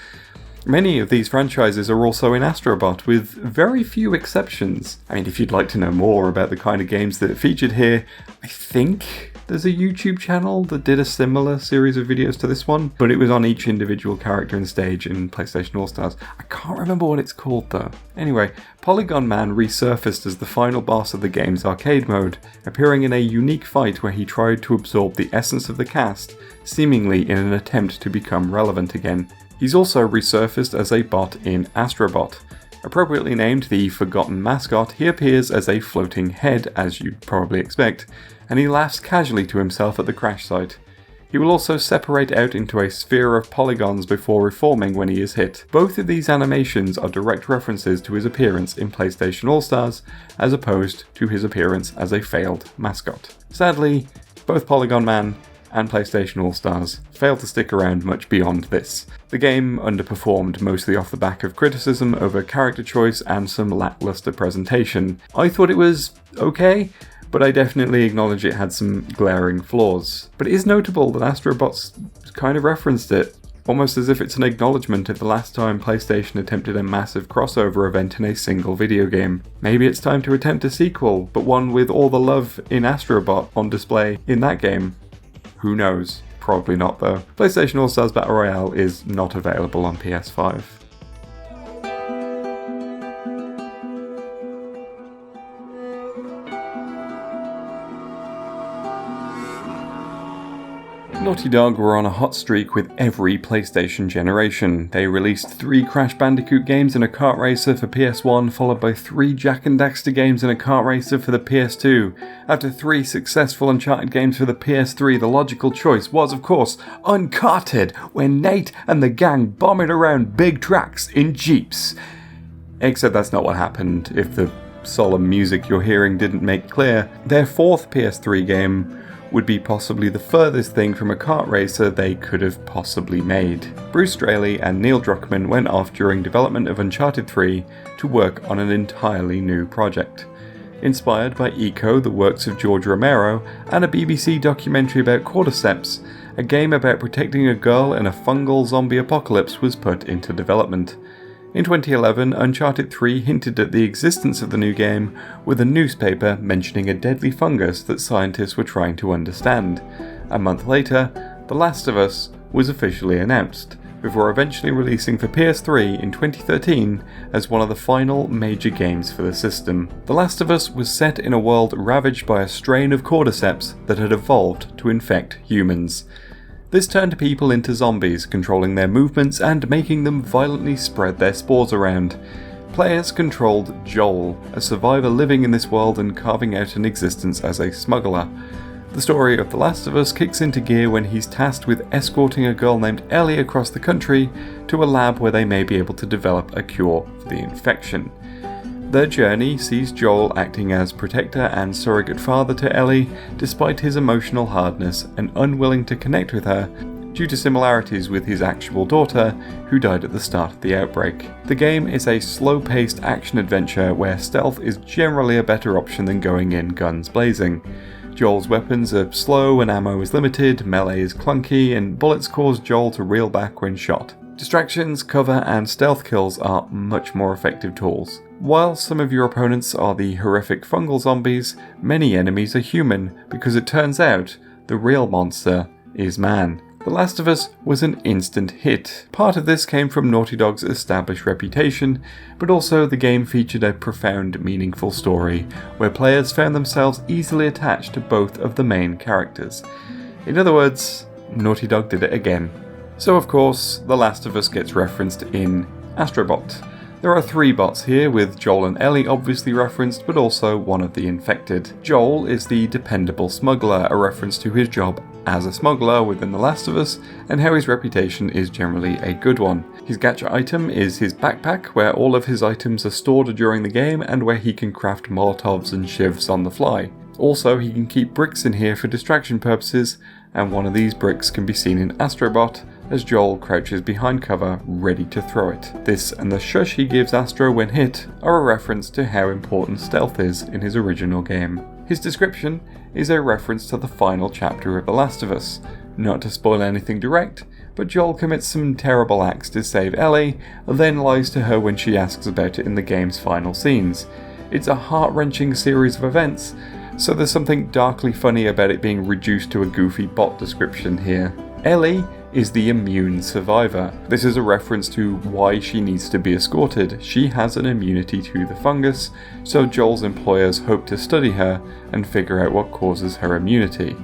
Many of these franchises are also in Astro Bot, with very few exceptions. I mean, if you'd like to know more about the kind of games that are featured here, I think there's a YouTube channel that did a similar series of videos to this one, but it was on each individual character and stage in PlayStation All-Stars. I can't remember what it's called though. Anyway, Polygon Man resurfaced as the final boss of the game's arcade mode, appearing in a unique fight where he tried to absorb the essence of the cast, seemingly in an attempt to become relevant again. He's also resurfaced as a bot in Astro Bot. Appropriately named the Forgotten Mascot, he appears as a floating head, as you'd probably expect, and he laughs casually to himself at the crash site. He will also separate out into a sphere of polygons before reforming when he is hit. Both of these animations are direct references to his appearance in PlayStation All-Stars, as opposed to his appearance as a failed mascot. Sadly, both Polygon Man and PlayStation All-Stars failed to stick around much beyond this. The game underperformed mostly off the back of criticism over character choice and some lackluster presentation. I thought it was okay, but I definitely acknowledge it had some glaring flaws. But it is notable that Astro Bot's kind of referenced it, almost as if it's an acknowledgement of the last time PlayStation attempted a massive crossover event in a single video game. Maybe it's time to attempt a sequel, but one with all the love in Astro Bot on display in that game. Who knows? Probably not though. PlayStation All-Stars Battle Royale is not available on PS5. Naughty Dog were on a hot streak with every PlayStation generation. They released 3 Crash Bandicoot games and a kart racer for PS1, followed by 3 Jak and Daxter games and a kart racer for the PS2. After 3 successful Uncharted games for the PS3, the logical choice was, of course, Uncharted, where Nate and the gang bomb it around big tracks in jeeps. Except that's not what happened, if the solemn music you're hearing didn't make clear. Their 4th PS3 game would be possibly the furthest thing from a kart racer they could have possibly made. Bruce Straley and Neil Druckmann went off during development of Uncharted 3 to work on an entirely new project. Inspired by Eco, the works of George Romero, and a BBC documentary about cordyceps, a game about protecting a girl in a fungal zombie apocalypse was put into development. In 2011, Uncharted 3 hinted at the existence of the new game, with a newspaper mentioning a deadly fungus that scientists were trying to understand. A month later, The Last of Us was officially announced, before eventually releasing for PS3 in 2013 as one of the final major games for the system. The Last of Us was set in a world ravaged by a strain of cordyceps that had evolved to infect humans. This turned people into zombies, controlling their movements and making them violently spread their spores around. Players controlled Joel, a survivor living in this world and carving out an existence as a smuggler. The story of The Last of Us kicks into gear when he's tasked with escorting a girl named Ellie across the country to a lab where they may be able to develop a cure for the infection. Their journey sees Joel acting as protector and surrogate father to Ellie, despite his emotional hardness and unwilling to connect with her due to similarities with his actual daughter, who died at the start of the outbreak. The game is a slow-paced action-adventure where stealth is generally a better option than going in guns blazing. Joel's weapons are slow and ammo is limited, melee is clunky, and bullets cause Joel to reel back when shot. Distractions, cover, and stealth kills are much more effective tools. While some of your opponents are the horrific fungal zombies, many enemies are human, because it turns out the real monster is man. The Last of Us was an instant hit. Part of this came from Naughty Dog's established reputation, but also the game featured a profound, meaningful story, where players found themselves easily attached to both of the main characters. In other words, Naughty Dog did it again. So of course, The Last of Us gets referenced in Astro Bot. There are 3 bots here, with Joel and Ellie obviously referenced, but also one of the infected. Joel is the dependable smuggler, a reference to his job as a smuggler within The Last of Us, and how his reputation is generally a good one. His gacha item is his backpack, where all of his items are stored during the game, and where he can craft molotovs and shivs on the fly. Also, he can keep bricks in here for distraction purposes, and one of these bricks can be seen in Astro Bot, as Joel crouches behind cover, ready to throw it. This and the shush he gives Astro when hit are a reference to how important stealth is in his original game. His description is a reference to the final chapter of The Last of Us. Not to spoil anything direct, but Joel commits some terrible acts to save Ellie, then lies to her when she asks about it in the game's final scenes. It's a heart-wrenching series of events, so there's something darkly funny about it being reduced to a goofy bot description here. Ellie is the immune survivor. This is a reference to why she needs to be escorted. She has an immunity to the fungus, so Joel's employers hope to study her and figure out what causes her immunity.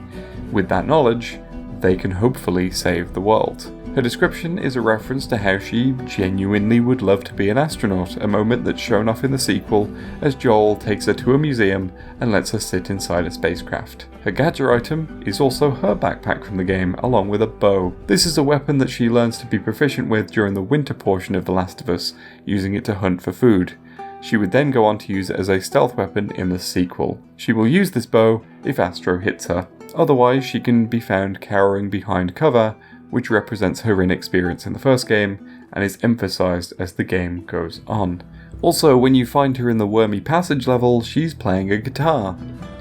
With that knowledge, they can hopefully save the world. Her description is a reference to how she genuinely would love to be an astronaut, a moment that's shown off in the sequel as Joel takes her to a museum and lets her sit inside a spacecraft. Her gadget item is also her backpack from the game, along with a bow. This is a weapon that she learns to be proficient with during the winter portion of The Last of Us, using it to hunt for food. She would then go on to use it as a stealth weapon in the sequel. She will use this bow if Astro hits her. Otherwise, she can be found cowering behind cover, which represents her inexperience in the first game and is emphasised as the game goes on. Also, when you find her in the wormy passage level, she's playing a guitar.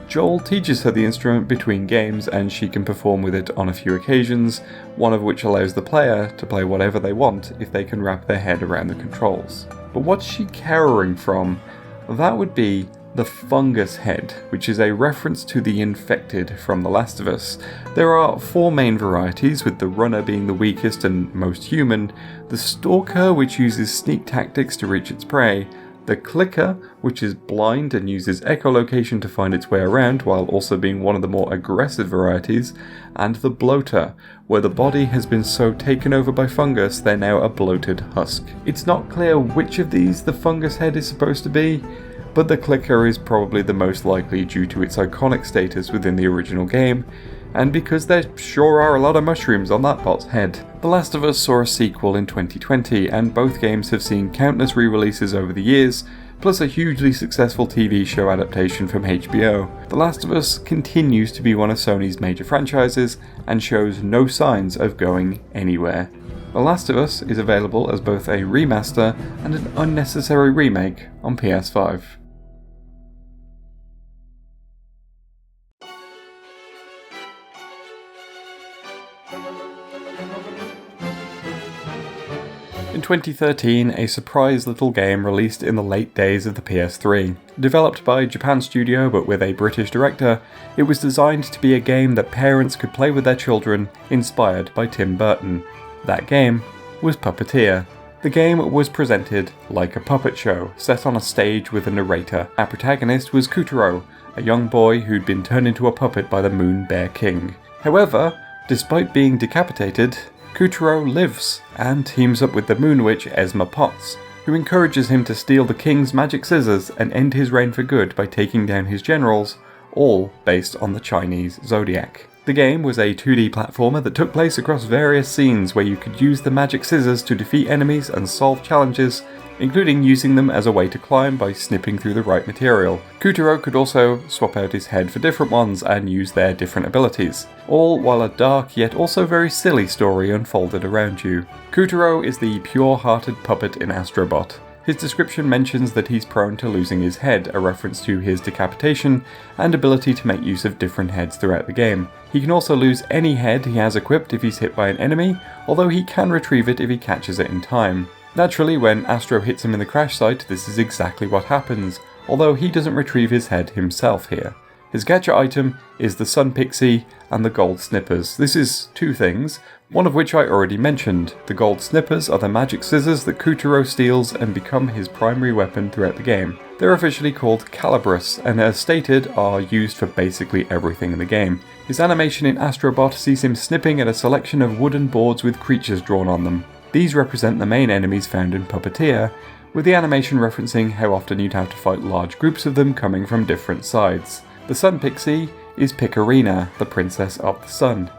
Joel teaches her the instrument between games and she can perform with it on a few occasions, one of which allows the player to play whatever they want if they can wrap their head around the controls. But what's she cowering from? That would be the fungus head, which is a reference to the infected from The Last of Us. There are 4 main varieties, with the runner being the weakest and most human, the stalker, which uses sneak tactics to reach its prey, the clicker, which is blind and uses echolocation to find its way around while also being one of the more aggressive varieties, and the bloater, where the body has been so taken over by fungus they're now a bloated husk. It's not clear which of these the fungus head is supposed to be, but the clicker is probably the most likely due to its iconic status within the original game, and because there sure are a lot of mushrooms on that bot's head. The Last of Us saw a sequel in 2020, and both games have seen countless re-releases over the years, plus a hugely successful TV show adaptation from HBO. The Last of Us continues to be one of Sony's major franchises, and shows no signs of going anywhere. The Last of Us is available as both a remaster and an unnecessary remake on PS5. In 2013, a surprise little game released in the late days of the PS3. Developed by a Japan studio but with a British director, it was designed to be a game that parents could play with their children, inspired by Tim Burton. That game was Puppeteer. The game was presented like a puppet show, set on a stage with a narrator. Our protagonist was Kutaro, a young boy who'd been turned into a puppet by the Moon Bear King. However, despite being decapitated, Kutaro lives and teams up with the Moon Witch Esma Potts, who encourages him to steal the king's magic scissors and end his reign for good by taking down his generals, all based on the Chinese zodiac. The game was a 2D platformer that took place across various scenes where you could use the magic scissors to defeat enemies and solve challenges, including using them as a way to climb by snipping through the right material. Kutaro could also swap out his head for different ones and use their different abilities, all while a dark yet also very silly story unfolded around you. Kutaro is the pure-hearted puppet in Astro Bot. His description mentions that he's prone to losing his head, a reference to his decapitation and ability to make use of different heads throughout the game. He can also lose any head he has equipped if he's hit by an enemy, although he can retrieve it if he catches it in time. Naturally, when Astro hits him in the crash site, this is exactly what happens, although he doesn't retrieve his head himself here. His gadget item is the Sun Pixie and the Gold Snippers. This is 2 things, one of which I already mentioned. The Gold Snippers are the magic scissors that Kutaro steals and become his primary weapon throughout the game. They're officially called Calibrus, and as stated, are used for basically everything in the game. His animation in Astro Bot sees him snipping at a selection of wooden boards with creatures drawn on them. These represent the main enemies found in Puppeteer, with the animation referencing how often you'd have to fight large groups of them coming from different sides. The Sun Pixie is Picarina, the Princess of the Sun.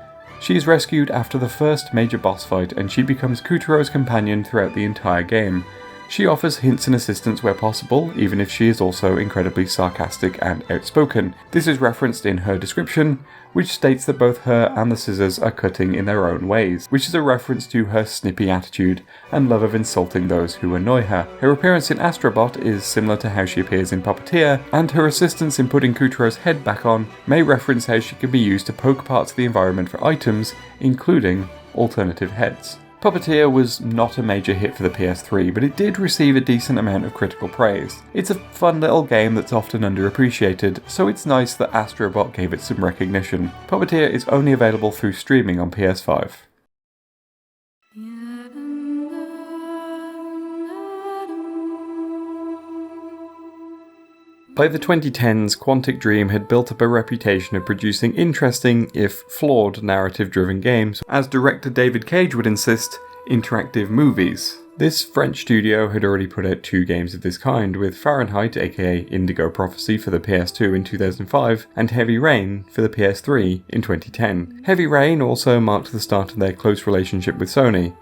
She is rescued after the first major boss fight, and she becomes Kutaro's companion throughout the entire game. She offers hints and assistance where possible, even if she is also incredibly sarcastic and outspoken. This is referenced in her description, which states that both her and the scissors are cutting in their own ways, which is a reference to her snippy attitude and love of insulting those who annoy her. Her appearance in Astro Bot is similar to how she appears in Puppeteer, and her assistance in putting Kutero's head back on may reference how she can be used to poke parts of the environment for items, including alternative heads. Puppeteer was not a major hit for the PS3, but it did receive a decent amount of critical praise. It's a fun little game that's often underappreciated, so it's nice that Astro Bot gave it some recognition. Puppeteer is only available through streaming on PS5. By the 2010s, Quantic Dream had built up a reputation of producing interesting, if flawed, narrative-driven games, as director David Cage would insist, interactive movies. This French studio had already put out 2 games of this kind, with Fahrenheit, aka Indigo Prophecy for the PS2 in 2005, and Heavy Rain for the PS3 in 2010. Heavy Rain also marked the start of their close relationship with Sony.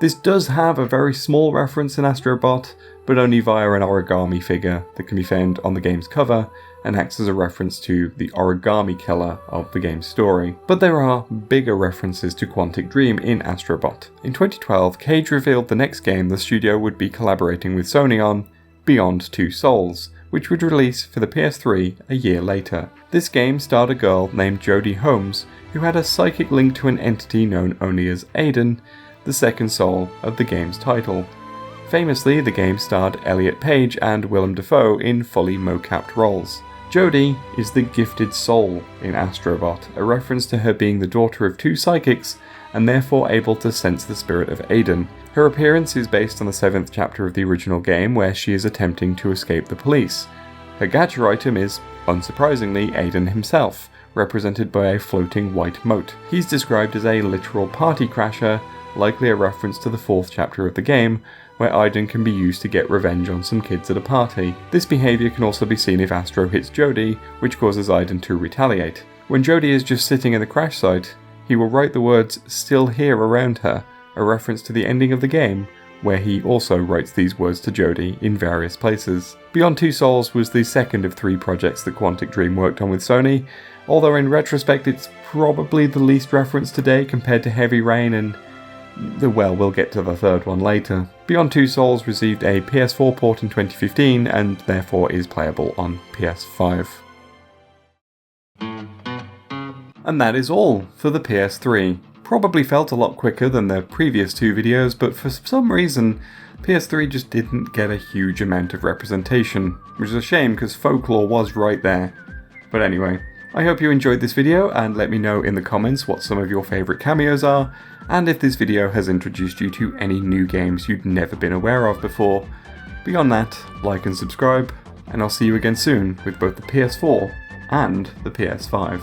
This does have a very small reference in Astro Bot, but only via an origami figure that can be found on the game's cover and acts as a reference to the origami killer of the game's story. But there are bigger references to Quantic Dream in Astro Bot. In 2012, Cage revealed the next game the studio would be collaborating with Sony on, Beyond Two Souls, which would release for the PS3 a year later. This game starred a girl named Jodie Holmes, who had a psychic link to an entity known only as Aiden, the second soul of the game's title. Famously, the game starred Elliot Page and Willem Dafoe in fully mocapped roles. Jodie is the gifted soul in Astro Bot, a reference to her being the daughter of 2 psychics and therefore able to sense the spirit of Aiden. Her appearance is based on the 7th chapter of the original game, where she is attempting to escape the police. Her gacha item is, unsurprisingly, Aiden himself, represented by a floating white moat. He's described as a literal party crasher, likely a reference to the 4th chapter of the game, where Aiden can be used to get revenge on some kids at a party. This behaviour can also be seen if Astro hits Jodie, which causes Aiden to retaliate. When Jodie is just sitting in the crash site, he will write the words "still here" around her, a reference to the ending of the game, where he also writes these words to Jodie in various places. Beyond Two Souls was the second of 3 projects that Quantic Dream worked on with Sony, although in retrospect it's probably the least referenced today compared to Heavy Rain and we'll get to the third one later. Beyond Two Souls received a PS4 port in 2015 and therefore is playable on PS5. And that is all for the PS3. Probably felt a lot quicker than the previous 2 videos, but for some reason PS3 just didn't get a huge amount of representation, which is a shame because Folklore was right there. But anyway, I hope you enjoyed this video and let me know in the comments what some of your favourite cameos are, and if this video has introduced you to any new games you'd never been aware of before. Beyond that, like and subscribe, and I'll see you again soon with both the PS4 and the PS5.